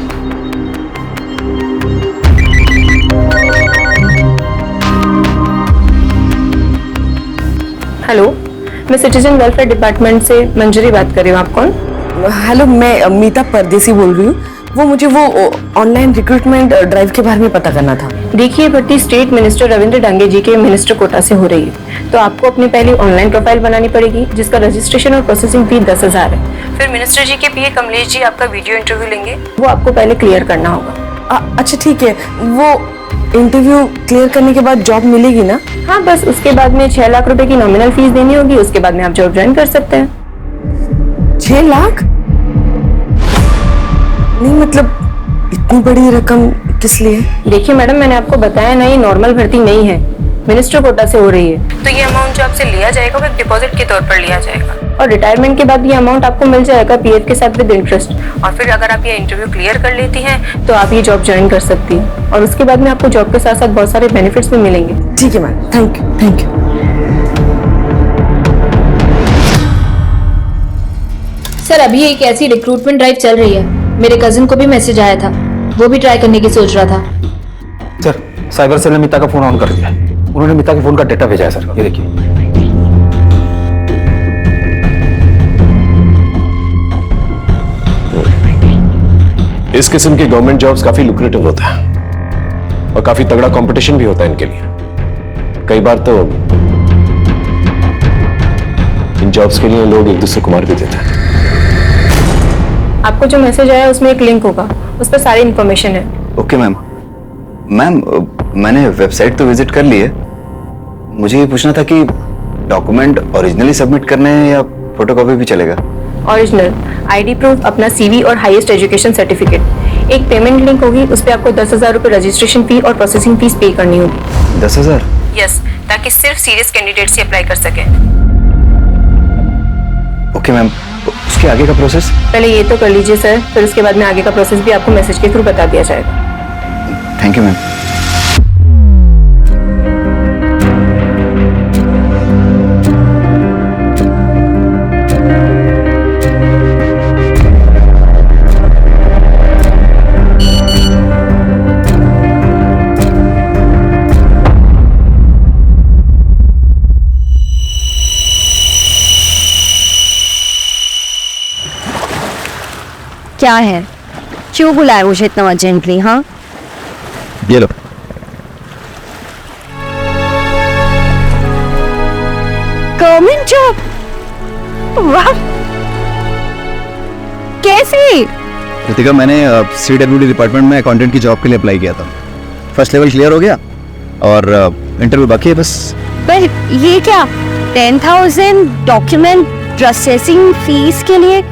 हेलो, मैं सिटीजन वेलफेयर डिपार्टमेंट से मंजरी बात कर रही हूँ। आप कौन? हेलो, मैं मीता परदेसी बोल रही हूँ। मुझे वो ऑनलाइन रिक्रूटमेंट ड्राइव के बारे में पता करना था। देखिए, भर्ती स्टेट मिनिस्टर रविंद्र डांगे जी के मिनिस्टर कोटा से हो रही है, तो आपको अपनी पहली ऑनलाइन प्रोफाइल बनानी पड़ेगी, जिसका रजिस्ट्रेशन और प्रोसेसिंग फी 10,000 है। फिर मिनिस्टर जी के पीए कमलेश जी आपका वीडियो इंटरव्यू लेंगे, वो आपको पहले क्लियर करना होगा। अच्छा ठीक है, वो इंटरव्यू क्लियर करने के बाद जॉब मिलेगी ना? हाँ, बस उसके बाद में 6 लाख रुपए की नॉमिनल फीस देनी होगी। उसके बाद में आप जॉब ज्वाइन कर सकते हैं। 6 लाख? नहीं, मतलब इतनी बड़ी रकम किस लिए? देखिए मैडम, मैंने आपको बताया ना, ये नॉर्मल भर्ती नहीं है, मिनिस्टर कोटा से हो रही है। तो ये अमाउंट जो आपसे लिया जाएगा वो एक डिपॉजिट के तौर पर लिया जाएगा, और रिटायरमेंट के बाद ये अमाउंट आपको मिल जाएगा पीएफ के साथ विद इंटरेस्ट। और फिर अगर आप ये इंटरव्यू क्लियर कर लेती हैं तो आप ये जॉब ज्वाइन कर सकती हैं, और उसके बाद में आपको जॉब के साथ साथ बहुत सारे बेनिफिट्स भी मिलेंगे। ठीक है ma'am, thank you thank you. Sir, अभी एक ऐसी रिक्रूटमेंट ड्राइव चल रही है, मेरे कजिन को भी मैसेज आया था, वो भी ट्राई करने की सोच रहा था। सर, साइबर सेल ने मिता का फोन ऑन कर दिया है। उन्होंने मिता के फोन का डेटा भेजा है सर, ये देखिए। इस किस्म की गवर्नमेंट जॉब्स काफी लुक्रेटिव होता है और काफी तगड़ा कंपटीशन भी होता है इनके लिए। कई बार तो इन जॉब्स के लिए लोग एक दूसरे को मार भी देते हैं। आपको जो मैसेज आया उसमें एक लिंक होगा, उस पर सारी इन्फॉर्मेशन है। Okay ma'am. मैम, मैंने वेबसाइट तो विजिट कर ली है। मुझे ये पूछना था कि डॉक्यूमेंट ओरिजिनली सबमिट करने हैं या फोटोकॉपी भी चलेगा? ओरिजिनल आईडी प्रूफ, अपना सीवी और हाईएस्ट एजुकेशन सर्टिफिकेट। एक पेमेंट लिंक होगी, उस पर आपको 10,000 रुपए रजिस्ट्रेशन फी और प्रोसेसिंग फीस पे करनी होगी। 10,000? यस, ताकि सिर्फ सीरियस कैंडिडेट से अप्लाई कर सके। ओके मैम, उसके आगे का प्रोसेस? पहले ये तो कर लीजिए सर, फिर उसके बाद में आगे का प्रोसेस भी आपको मैसेज के थ्रू बता दिया जाएगा। Thank you ma'am. क्या है? क्यों बुलाया मुझे इतना अर्जेंटली? हाँ, ये लो। Government job? वाह, कैसे? रितिका, मैंने CWD डिपार्टमेंट में अकाउंटेंट की जॉब के लिए अप्लाई किया था। फर्स्ट लेवल क्लियर हो गया और इंटरव्यू बाकी है बस। पर ये क्या 10,000 डॉक्यूमेंट प्रोसेसिंग फीस के लिए?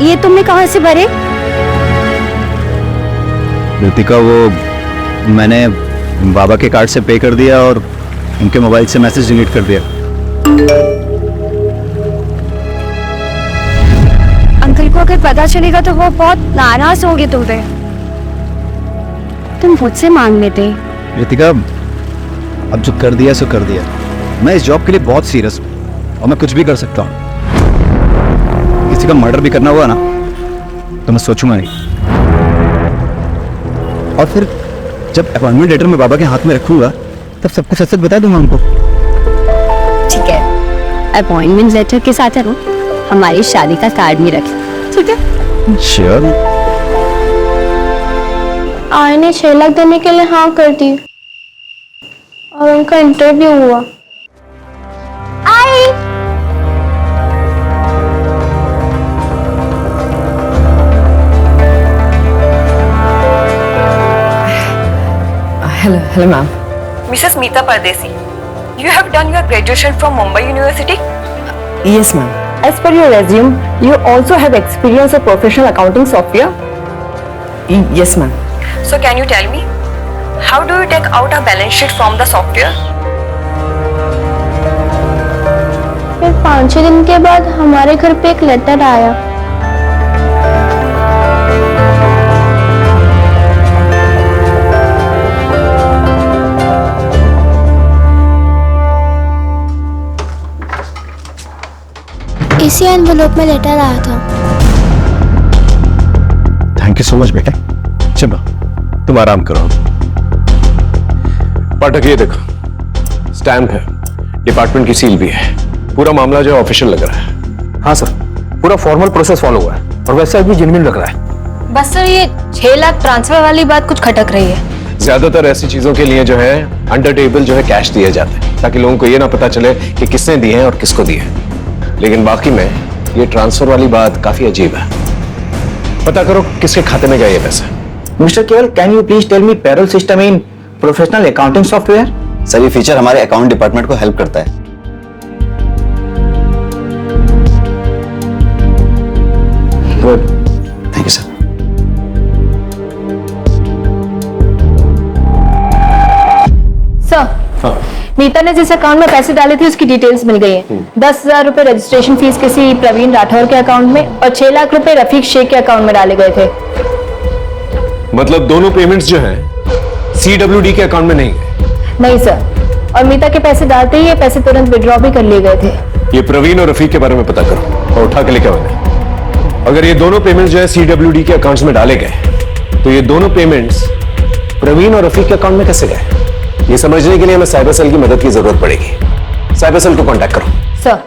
ये तुमने कहाँ से भरे? रितिका, वो मैंने बाबा के कार्ड से पे कर दिया और उनके मोबाइल से मैसेज डिलीट कर दिया। अंकल को अगर पता चलेगा तो वो बहुत नाराज होंगे तुम पे। तुम मुझसे मांग लेते। रितिका, अब जो कर दिया सो कर दिया। मैं इस जॉब के लिए बहुत सीरियस हूँ और मैं कुछ भी कर सकता हूँ। किसी का मर्डर भी करना हुआ ना तो मैं सोचूंगा नहीं। और फिर जब अपॉइंटमेंट लेटर मैं बाबा के हाथ में रखूंगा तब सब कुछ सच बता दूंगा उनको। ठीक है, अपॉइंटमेंट लेटर के साथ है हमारी शादी का कार्ड भी रखें, ठीक है? श्योर। आय ने 6 लाख देने के लिए हाँ कर दी और उनका इंटरव्यू हुआ। आई hello ma'am. Mrs. Meeta Pardesi, you have done your graduation from Mumbai University? Yes ma'am. As per your resume, you also have experience of professional accounting software. Yes ma'am. So can you tell me, how do you take out a balance sheet from the software? फिर 5-6 दिन के बाद हमारे घर पे एक letter आया। इसी एनवेलप में लेटर आया था। थैंक यू सो मच बेटा। चलो तुम आराम करो। पाठक ये देखो, स्टैम्प है, डिपार्टमेंट की सील भी है, पूरा मामला जो ऑफिशियल लग रहा है। हाँ सर, पूरा फॉर्मल प्रोसेस फॉलो हुआ है और वैसे भी जेन्युइन लग रहा है। बस सर ये 6 लाख ट्रांसफर वाली बात कुछ खटक रही है। ज्यादातर ऐसी चीजों के लिए जो है अंडर टेबल जो है कैश दिए जाते हैं ताकि लोगों को ये ना पता चले कि किसने दिए हैं और किसको दिए हैं। लेकिन बाकी में ये ट्रांसफर वाली बात काफी अजीब है। पता करो किसके खाते में गए ये पैसे। Mister Kewal, can you please tell me payroll system in professional accounting software? Sir ये फीचर हमारे अकाउंट डिपार्टमेंट को हेल्प करता है। Good, thank you sir. Sir, Neeta ने जिस अकाउंट में पैसे डाले थे उसकी डिटेल्स मिल गई है। 10,000 रुपए रजिस्ट्रेशन फीस किसी प्रवीण राठौर के अकाउंट में और 6 लाख रुपए रफीक शेख के अकाउंट में डाले गए थे। मतलब दोनों पेमेंट्स जो हैं CWD के अकाउंट में नहीं गए? नहीं सर, और मीता के पैसे डालते ही ये पैसे तुरंत विड्रॉ भी कर लिए गए थे। ये प्रवीण और रफीक के बारे में पता करो और उठा के लेके आओ। अगर ये दोनों पेमेंट्स जो है CWD के अकाउंट्स में डाले गए तो ये दोनों पेमेंट्स प्रवीण और रफीक के अकाउंट में कैसे गए? ये समझने के लिए हमें साइबर सेल की मदद की जरूरत पड़ेगी। साइबर सेल को कांटेक्ट करो। सर,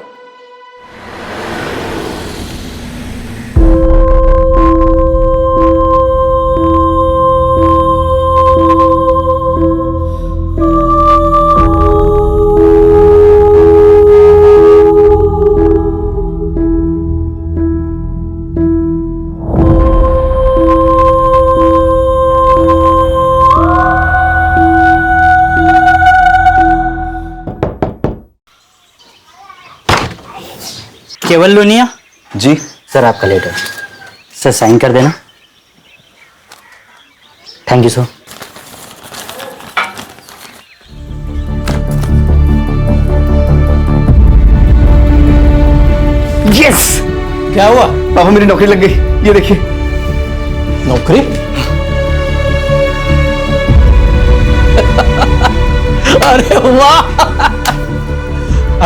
केवल लोनिया जी सर, आपका लेटर सर साइन कर देना। Thank you sir. यस, क्या हुआ? पापा मेरी नौकरी लग गई, ये देखिए। नौकरी? अरे वाह,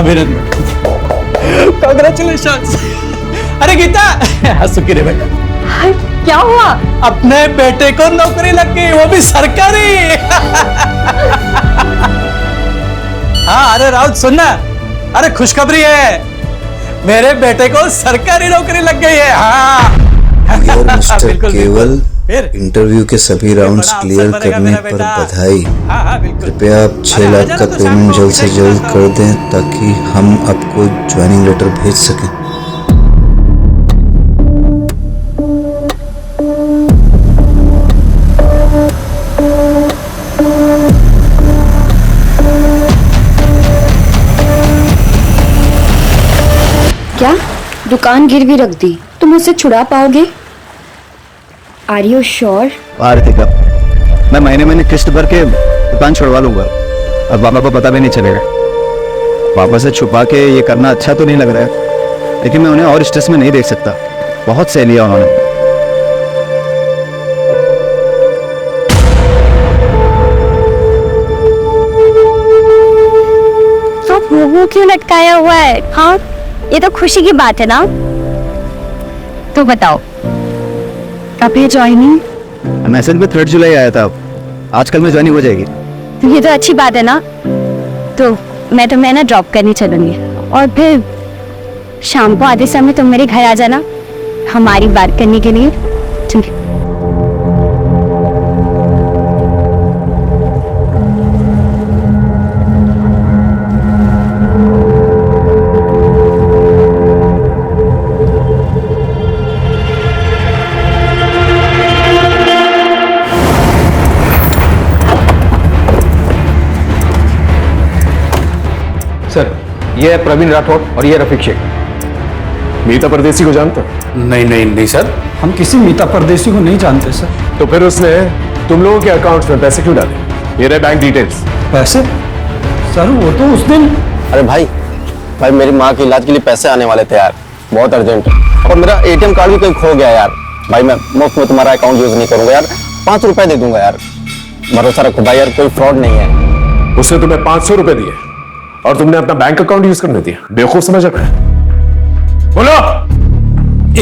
अभिनंदन, कांग्रेचुलेशंस। अरे गीता, सुखी रे बेटा। क्या हुआ? अपने बेटे को नौकरी लग गई, वो भी सरकारी। हाँ, अरे राउत सुनना, अरे खुशखबरी है, मेरे बेटे को सरकारी नौकरी लग गई है। हाँ डियर मिस्टर बिल्कुल, केवल, फिर? इंटरव्यू के सभी राउंड्स क्लियर करने पर बधाई। कृपया आप 6 लाख का पेमेंट जल्द से जल्द कर दें ताकि हम आपको ज्वाइनिंग लेटर भेज सकें। क्या दुकान गिरवी रख दी? तुम उसे छुड़ा पाओगे? Are you sure? आर्थिका, मैं महीने किस्त भर के दुकान छुड़वा लूंगा और पापा को पता भी नहीं चलेगा। पापा से छुपा के ये करना अच्छा तो नहीं लग रहा है, लेकिन मैं उन्हें और स्ट्रेस में नहीं देख सकता। बहुत सह लिया उन्होंने। तो मुंह क्यों लटकाया हुआ है? हाँ, ये तो खुशी की बात है ना। तो बताओ, कब है ज्वाइनिंग? मैसेज में 3 जुलाई आया था, आजकल में ज्वाइनिंग हो जाएगी। ये तो अच्छी बात है ना। तो मैं तुम्हें ना ड्रॉप करनी चलूंगी और फिर शाम को आधे समय तुम मेरे घर आ जाना हमारी बात करने के लिए। ठीक है। सर, ये है प्रवीण राठौर और ये रफीक शेख। मीता परदेसी को जानते? नहीं नहीं नहीं सर, हम किसी मीता परदेसी को नहीं जानते सर। तो फिर उसने तुम लोगों के अकाउंट्स में पैसे क्यों डाले? ये रहे बैंक डिटेल्स। पैसे? सर वो तो उस दिन। अरे भाई मेरी माँ के इलाज के लिए पैसे आने वाले थे यार, बहुत अर्जेंट। और मेरा एटीएम कार्ड भी कहीं खो गया यार। भाई मैं मुफ्त में तुम्हारा अकाउंट यूज नहीं करूंगा यार, 5 रुपए दे दूंगा यार। भरोसा रखो भाई यार, कोई फ्रॉड नहीं है। उसने तुम्हें 500 रुपए दिए और तुमने अपना बैंक अकाउंट यूज करने दिया? बेवकूफ समझ रहा है। बोलो।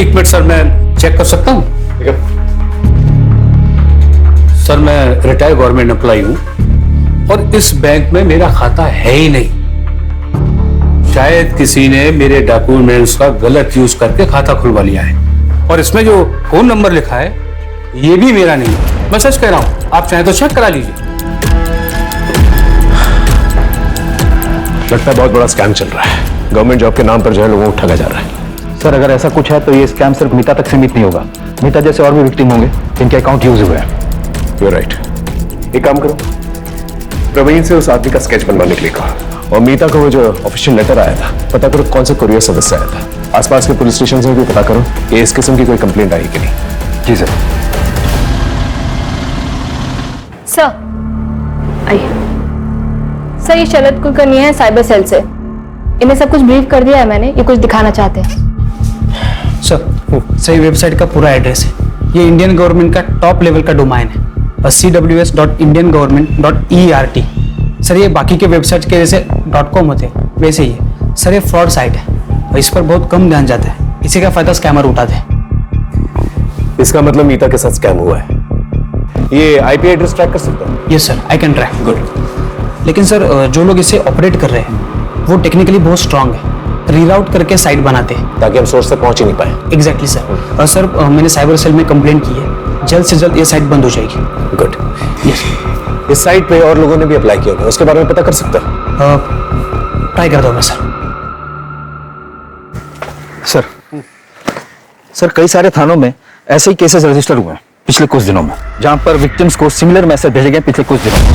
1 मिनट सर, मैं चेक कर सकता हूँ? सर मैं रिटायर्ड गवर्नमेंट एम्प्लॉय हूँ और इस बैंक में मेरा खाता है ही नहीं। शायद किसी ने मेरे डॉक्यूमेंट्स का गलत यूज करके खाता खुलवा लिया है। और इसमें जो फोन नंबर लिखा है ये भी मेरा नहीं है। मैं सच कह रहा हूँ, आप चाहें तो चेक करा लीजिए। लगता है बहुत बड़ा स्कैम चल रहा है। गवर्नमेंट जॉब के नाम पर जो है लोगों को ठगा जा रहा है। सर अगर ऐसा कुछ है तो ये स्कैम सिर्फ मीता तक सीमित नहीं होगा। मीता जैसे और भी विक्टिम होंगे जिनके अकाउंट यूज हुए हैं। You're right. एक काम करो, प्रवीण से उस आदमी का स्केच बनवाने के लिए कहा और मीता को वो जो ऑफिशियल लेटर आया था पता करो कौन सा कुरियर सदस्य आया था। आसपास के पुलिस स्टेशन से भी पता करो कि इस किस्म की कोई कंप्लेंट आई कि नहीं। जी सर। सर आइए। सर ये शरद कुलकर्णी है साइबर सेल से। इन्हें सब कुछ ब्रीफ कर दिया है मैंने, ये कुछ दिखाना चाहते हैं। सर सही वेबसाइट का पूरा एड्रेस है। ये इंडियन गवर्नमेंट का टॉप लेवल का डोमाइन है, cws.indiangovernment.ert। सर ये बाकी के वेबसाइट के जैसे .com होते हैं वैसे ही है। सर ये फ्रॉड साइट है और इस पर बहुत कम ध्यान जाता है। इसी का फायदा स्कैमर उठाते हैं। इसका मतलब मीता के साथ स्कैम हुआ है। ये आईपी एड्रेस ट्रैक कर सकता है? Yes sir, I can track. Good. लेकिन सर जो लोग इसे ऑपरेट कर रहे हैं वो टेक्निकली बहुत स्ट्रांग है। रीराउट करके साइट बनाते हैं ताकि हम सोर्स तक पहुंच ही नहीं पाए। Exactly sir. और सर मैंने साइबर सेल में कंप्लेंट की है, जल्द से जल्द ये साइट बंद हो जाएगी। गुड। यस। इस साइट पे और लोगों ने भी अप्लाई किया होगा, उसके बारे में पता कर सकता है? ट्राई कर दो मैं सर। सर कई सारे थानों में ऐसे ही केसेस रजिस्टर हुए हैं पिछले कुछ दिनों में, जहां पर विक्टिम्स को सिमिलर मैसेज भेजे गए पिछले कुछ दिनों में।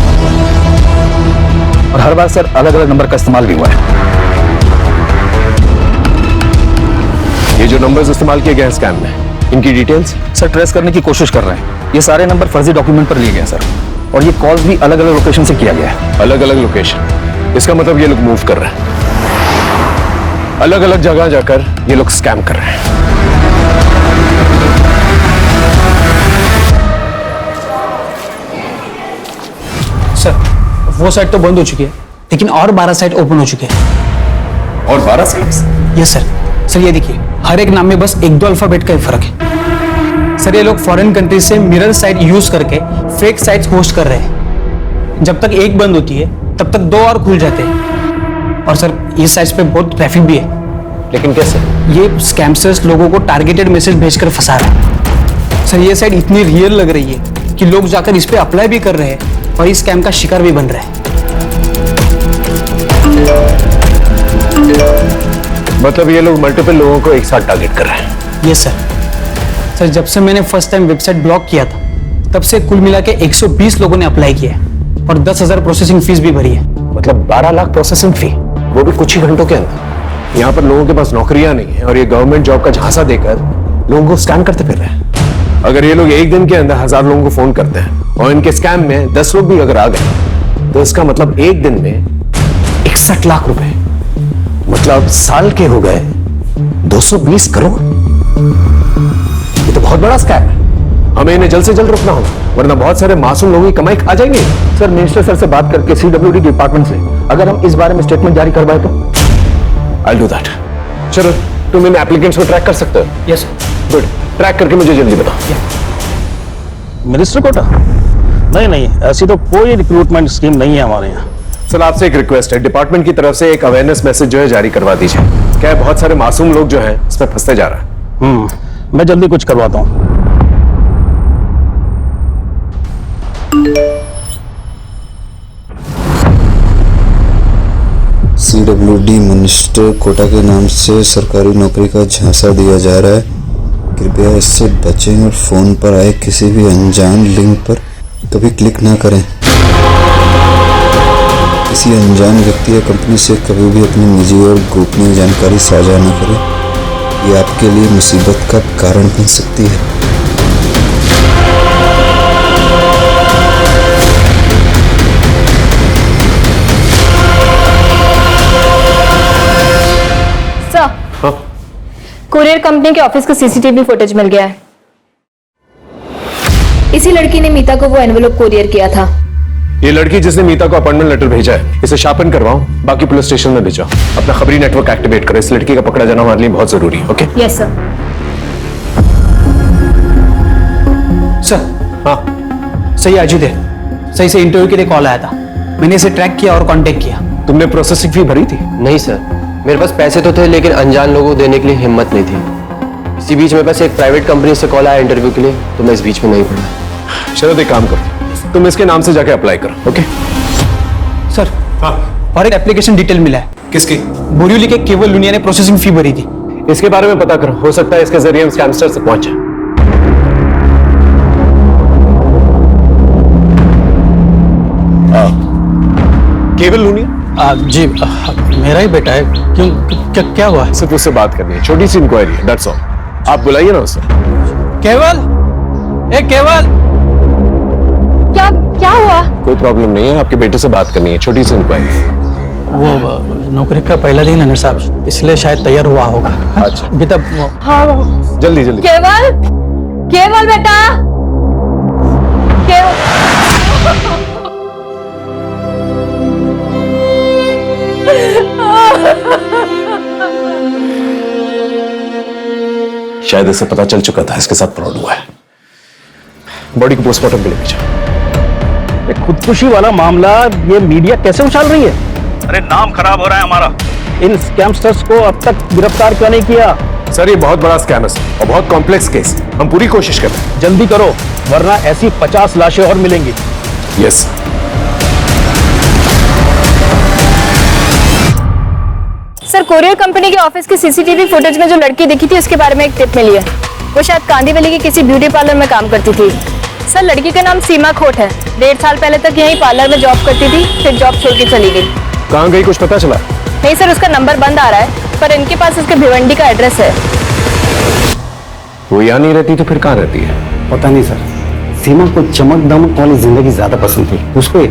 और हर बार सर अलग अलग नंबर का इस्तेमाल भी हुआ है। ये जो नंबर्स इस्तेमाल किए गए हैं स्कैम में, इनकी डिटेल्स सर ट्रेस करने की कोशिश कर रहे हैं। ये सारे नंबर फर्जी डॉक्यूमेंट पर लिए गए हैं सर, और ये कॉल्स भी अलग अलग लोकेशन से किया गया है। अलग अलग लोकेशन? इसका मतलब ये लोग मूव कर रहे हैं, अलग अलग जगह जाकर ये लोग स्कैम कर रहे हैं। सर वो साइट तो बंद हो चुकी है, लेकिन और 12 साइट ओपन हो चुके हैं। और 12 साइट्स? Yes sir. सर ये देखिए, हर एक नाम में बस 1-2 अल्फाबेट का ही फर्क है। सर ये लोग फॉरेन कंट्री से मिरर साइट यूज करके फेक साइट्स होस्ट कर रहे हैं। जब तक एक बंद होती है तब तक 2 और खुल जाते हैं। और सर ये साइट्स पे बहुत ट्रैफिक भी है। लेकिन कैसे? ये स्कैमर्स लोगों को टारगेटेड मैसेज भेजकर फंसा रहे हैं। सर ये साइट इतनी रियल लग रही है कि लोग जाकर इस पे अप्लाई भी कर रहे हैं और इस स्कैम का शिकार भी बन रहे हैं। मतलब ये लोग मल्टीपल लोगों को एक साथ टारगेट कर रहे हैं? Yes sir. सर जब से मैंने फर्स्ट टाइम वेबसाइट ब्लॉक किया था तब से कुल मिला के 120 लोगों ने अप्लाई किया है और 10,000 प्रोसेसिंग फीस भी भरी है। मतलब 12 लाख प्रोसेसिंग फी, वो भी कुछ ही घंटों के अंदर। यहाँ पर लोगों के पास नौकरियां नहीं है और ये गवर्नमेंट जॉब का झांसा देकर लोगों को स्कैम करते फिर रहे हैं। अगर ये लोग एक दिन के अंदर 1000 लोगों को फोन करते हैं और इनके स्कैम में 10 लोग भी अगर आ गए तो इसका मतलब एक दिन में 61 लाख रुपए, मतलब साल के हो गए 220 करोड़। ये तो बहुत बड़ा स्कैम है। हमें इन्हें जल्द से जल्द रोकना होगा, वरना बहुत सारे मासूम लोगों की कमाई खा जाएंगे। सर मिनिस्टर सर से बात करके CWD डिपार्टमेंट से अगर हम इस बारे में स्टेटमेंट जारी करवाए तो? I'll do that. चलो तुम इन एप्लीकेंट्स को ट्रैक कर सकते हो? यस। गुड, ट्रैक करके मुझे जल्दी बताओ। मिनिस्टर कोटा? नहीं नहीं, ऐसी तो कोई रिक्रूटमेंट स्कीम नहीं है हमारे यहाँ। सर आपसे एक रिक्वेस्ट है, डिपार्टमेंट की तरफ से एक अवेयरनेस मैसेज जो है जारी करवा दीजिए। क्या है, बहुत सारे मासूम लोग जो हैं इसमें फंसते जा रहा है। मैं जल्दी कुछ करवाता हूँ। CWD मिनिस्टर कोटा के नाम से सरकारी नौकरी का झांसा दिया जा रहा है, कृपया इससे बचें और फोन पर आए किसी भी अनजान लिंक पर कभी क्लिक ना करें। किसी अनजान व्यक्ति या कंपनी से कभी भी अपनी निजी और गोपनीय जानकारी साझा न करें, ये आपके लिए मुसीबत का कारण बन सकती है। कुरियर कंपनी के ऑफिस का सीसीटीवी फुटेज मिल गया है। इसी लड़की ने मीता को वो एनवेलप कुरियर किया था। ये लड़की जिसने मीता को अपॉइंटमेंट लेटर भेजा है, इसे शार्पन करवाओ, बाकी पुलिस स्टेशन में भेजो। अपना खबरी नेटवर्क एक्टिवेट करो, इस लड़की का पकड़ा जाना हमारे लिए बहुत जरूरी है। Okay yes sir. सर हाँ सही अजीत है, सही से इंटरव्यू के लिए कॉल आया था, मैंने इसे ट्रैक किया और कांटेक्ट किया। तुमने प्रोसेसिंग फी भरी थी? नहीं सर, मेरे पास पैसे तो थे लेकिन अनजान लोगों को देने के लिए हिम्मत नहीं थी। इसी बीच मेरे पास एक प्राइवेट कंपनी से कॉल आया इंटरव्यू के लिए, तो मैं इस बीच में नहीं पड़ा। चलो एक काम करो, तुम इसके नाम से जाके अप्लाई करो। ओके सर हाँ, और एक एप्लीकेशन डिटेल मिला है। किसकी? बोरिवली के केवल लुनिया ने प्रोसेसिंग फी भरी थी। इसके बारे में पता करो, हो सकता है इसके जरिए हम स्कैमस्टर से पहुंचे। केवल लुनिया? जी मेरा ही बेटा है। क्यों क्या हुआ? सिर्फ उससे बात करनी है, छोटी सी इंक्वायरी है, दैट्स ऑल। आप बुलाइए ना उसे। केवल, ए केवल, क्या हुआ? कोई प्रॉब्लम नहीं है, आपके बेटे से बात करनी है, छोटी सी इंक्वायरी। वो नौकरी का पहला दिन है ना साहब, इसलिए शायद तैयार हुआ होगा। अच्छा बेटा हाँ जल्दी जल्दी। केवल, केवल बेटा, शायद इसे पता चल चुका था इसके साथ फ्रॉड हुआ है। बॉडी को पोस्टमार्टम के लिए भेजा। खुदकुशी वाला मामला ये मीडिया कैसे उछाल रही है? अरे नाम खराब हो रहा है हमारा। इन स्कैमस्टर्स को अब तक गिरफ्तार क्यों नहीं किया? सर ये बहुत बड़ा स्कैम है और बहुत कॉम्प्लेक्स केस, हम पूरी कोशिश कर रहे हैं। जल्दी करो वरना ऐसी 50 लाशें और मिलेंगी। यस सर, कोरियर कंपनी के ऑफिस की सीसीटीवी फुटेज में जो लड़की दिखी थी उसके बारे में एक टिप मिली है। वो शायद कांदीवली के किसी ब्यूटी पार्लर में काम करती थी। सर, लड़की का नाम सीमा खोट है। 1.5 साल पहले तक यहीं पार्लर में जॉब करती थी, फिर जॉब छोड़ के चली गई। कहाँ गई कुछ पता चला? नहीं सर, उसका नंबर बंद आ रहा है, पर इनके पास उसके भिवंडी का एड्रेस है। वो यहाँ नहीं रहती तो फिर कहाँ रहती है? पता नहीं सर, सीमा को चमक दमक वाली जिंदगी ज्यादा पसंद थी। उसको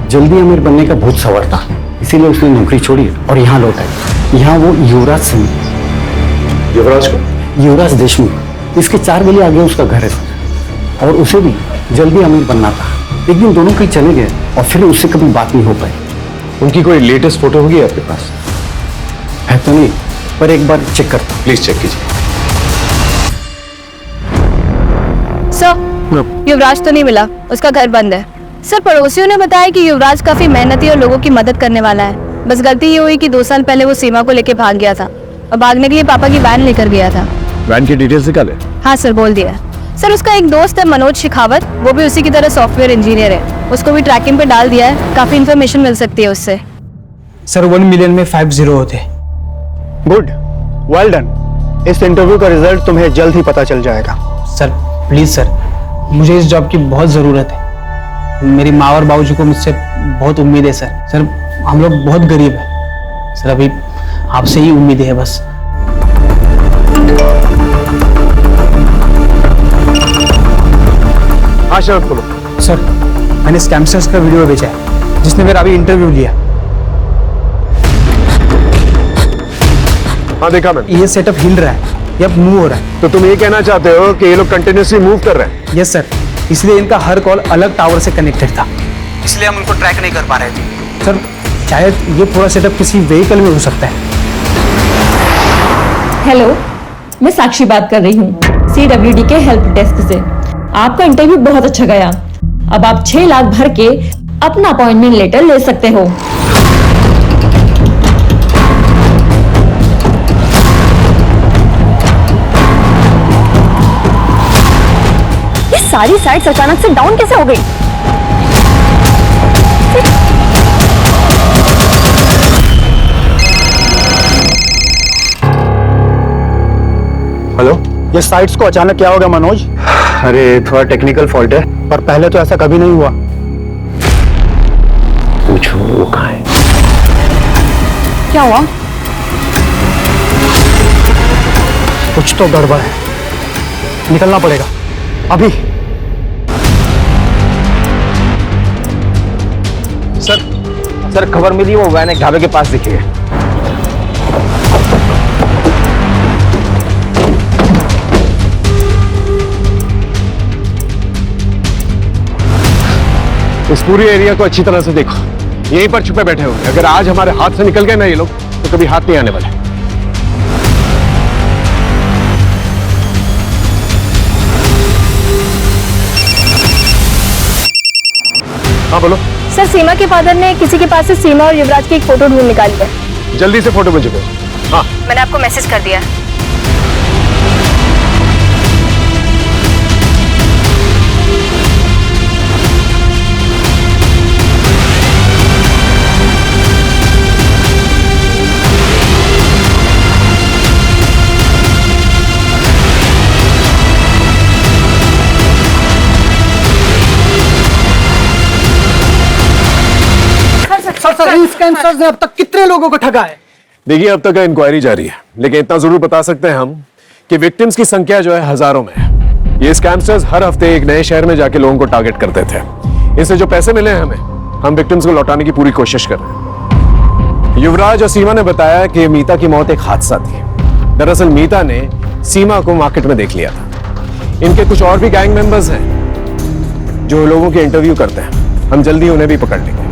जल्दी अमीर बनने का बहुत सवार था, इसीलिए उसने नौकरी छोड़ी और यहाँ लौट आई। यहाँ वो युवराज सिंह, युवराज को? युवराज देशमुख, इसके 4 गली आगे उसका घर है सर। और उसे भी जल्दी अमीर बनना था। एक दिन दोनों कहीं चले गए और फिर उससे कभी बात नहीं हो पाई। उनकी कोई लेटेस्ट फोटो होगी आपके पास? है तो नहीं, पर एक बार चेक करता। प्लीज चेक कीजिए। सर, युवराज तो नहीं मिला, उसका घर बंद है। सर, पड़ोसियों ने बताया कि युवराज काफी मेहनती और लोगों की मदद करने वाला है। बस गलती ये हुई कि 2 साल पहले वो सीमा को लेके भाग गया था और भागने के लिए पापा की वैन लेकर गया था। वैन की डिटेल्स निकाले? हाँ सर, बोल दिया। सर, उसका एक दोस्त है मनोज शेखावत, वो भी उसी की तरह सॉफ्टवेयर इंजीनियर है। उसको भी ट्रैकिंग पे डाल दिया है, काफी इन्फॉर्मेशन मिल सकती है उससे। सर 1 मिलियन में 5 0 होते। Good, well done. इस इंटरव्यू का रिजल्ट तुम्हें जल्द ही पता चल जाएगा। सर प्लीज सर, मुझे इस जॉब की बहुत जरूरत है। मेरी माँ और बाबूजी को मुझसे बहुत उम्मीद है सर। सर हम लोग बहुत गरीब हैं सर, अभी आपसे ही उम्मीद है बस। हाँ शरद बोलो। सर, मैंने स्कैमस्टर्स का वीडियो भेजा है जिसने मेरा अभी इंटरव्यू लिया। हाँ देखा मैंने। ये सेटअप हिल रहा है, ये अब मूव हो रहा है। तो तुम ये कहना चाहते हो कि ये लोग कंटिन्यूसली मूव कर रहे हैं? यस सर, इसलिए इनका हर कॉल अलग टावर से कनेक्टेड था, इसलिए हम उनको ट्रैक नहीं कर पा रहे थे। सर शायद ये पूरा सेटअप किसी व्हीकल में हो सकता है। हेलो, मैं साक्षी बात कर रही हूँ CWD के हेल्प डेस्क से। आपका इंटरव्यू बहुत अच्छा गया। अब आप 6 लाख भर के अपना अपॉइंटमेंट लेटर ले सकते हो। ये सारी साइट्स अचानक से डाउन कैसे हो गई? हेलो, ये साइट्स को अचानक क्या हो गया मनोज? अरे थोड़ा टेक्निकल फॉल्ट है। पर पहले तो ऐसा कभी नहीं हुआ। पूछो वो कहाँ है? क्या हुआ? कुछ तो गड़बड़ है, निकलना पड़ेगा अभी। सर खबर मिली, वो वैन एक ढाबे के पास दिखी है। इस पूरी एरिया को अच्छी तरह से देखो, यहीं पर छुपे बैठे होंगे। अगर आज हमारे हाथ से निकल गए ना ये लोग, तो कभी हाथ नहीं आने वाले। हाँ बोलो। सर, सीमा के फादर ने किसी के पास से सीमा और युवराज की एक फोटो ढूंढ निकाली है। जल्दी से फोटो मुझे भेजो। हाँ, मैंने आपको मैसेज कर दिया है। सर, इन स्कैमर्स ने अब तक कितने लोगों को ठगा है? देखिए अब तक इंक्वायरी जारी है, लेकिन इतना जरूर बता सकते हैं हम कि विक्टिम्स की संख्या जो है हजारों में है। ये स्कैमर्स हर हफ्ते एक नए शहर में जाके लोगों को टारगेट करते थे। इससे जो पैसे मिले हैं हमें, हम विक्टिम्स को लौटाने की पूरी कोशिश कर रहे हैं। युवराज और सीमा ने बताया कि मीता की मौत एक हादसा थी। दरअसल मीता ने सीमा को मार्केट में देख लिया था। इनके कुछ और भी गैंग मेंबर्स हैं जो लोगों के इंटरव्यू करते हैं। हम जल्दी उन्हें भी पकड़ लेंगे।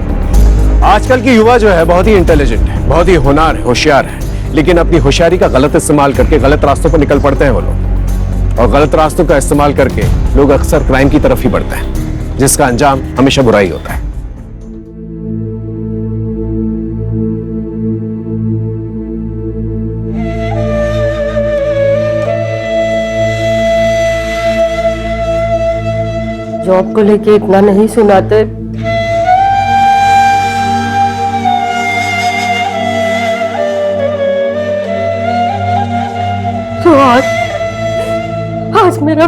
आजकल की युवा जो है बहुत ही इंटेलिजेंट है, बहुत ही होनहार है, होशियार है, लेकिन अपनी होशियारी का गलत इस्तेमाल करके गलत रास्तों पर निकल पड़ते हैं वो लोग। और गलत रास्तों का इस्तेमाल करके लोग अक्सर क्राइम की तरफ ही बढ़ते हैं, जिसका अंजाम हमेशा बुराई होता है। जॉब को लेके इतना नहीं सुनाते। तो आज मेरा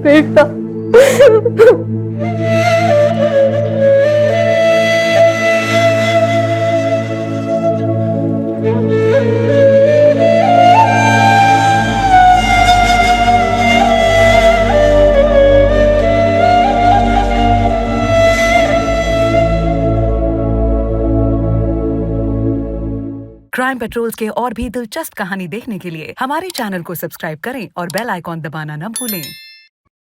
बेटा क्राइम पेट्रोल्स के और भी दिलचस्प कहानी देखने के लिए हमारे चैनल को सब्सक्राइब करें और बेल आइकॉन दबाना न भूलें।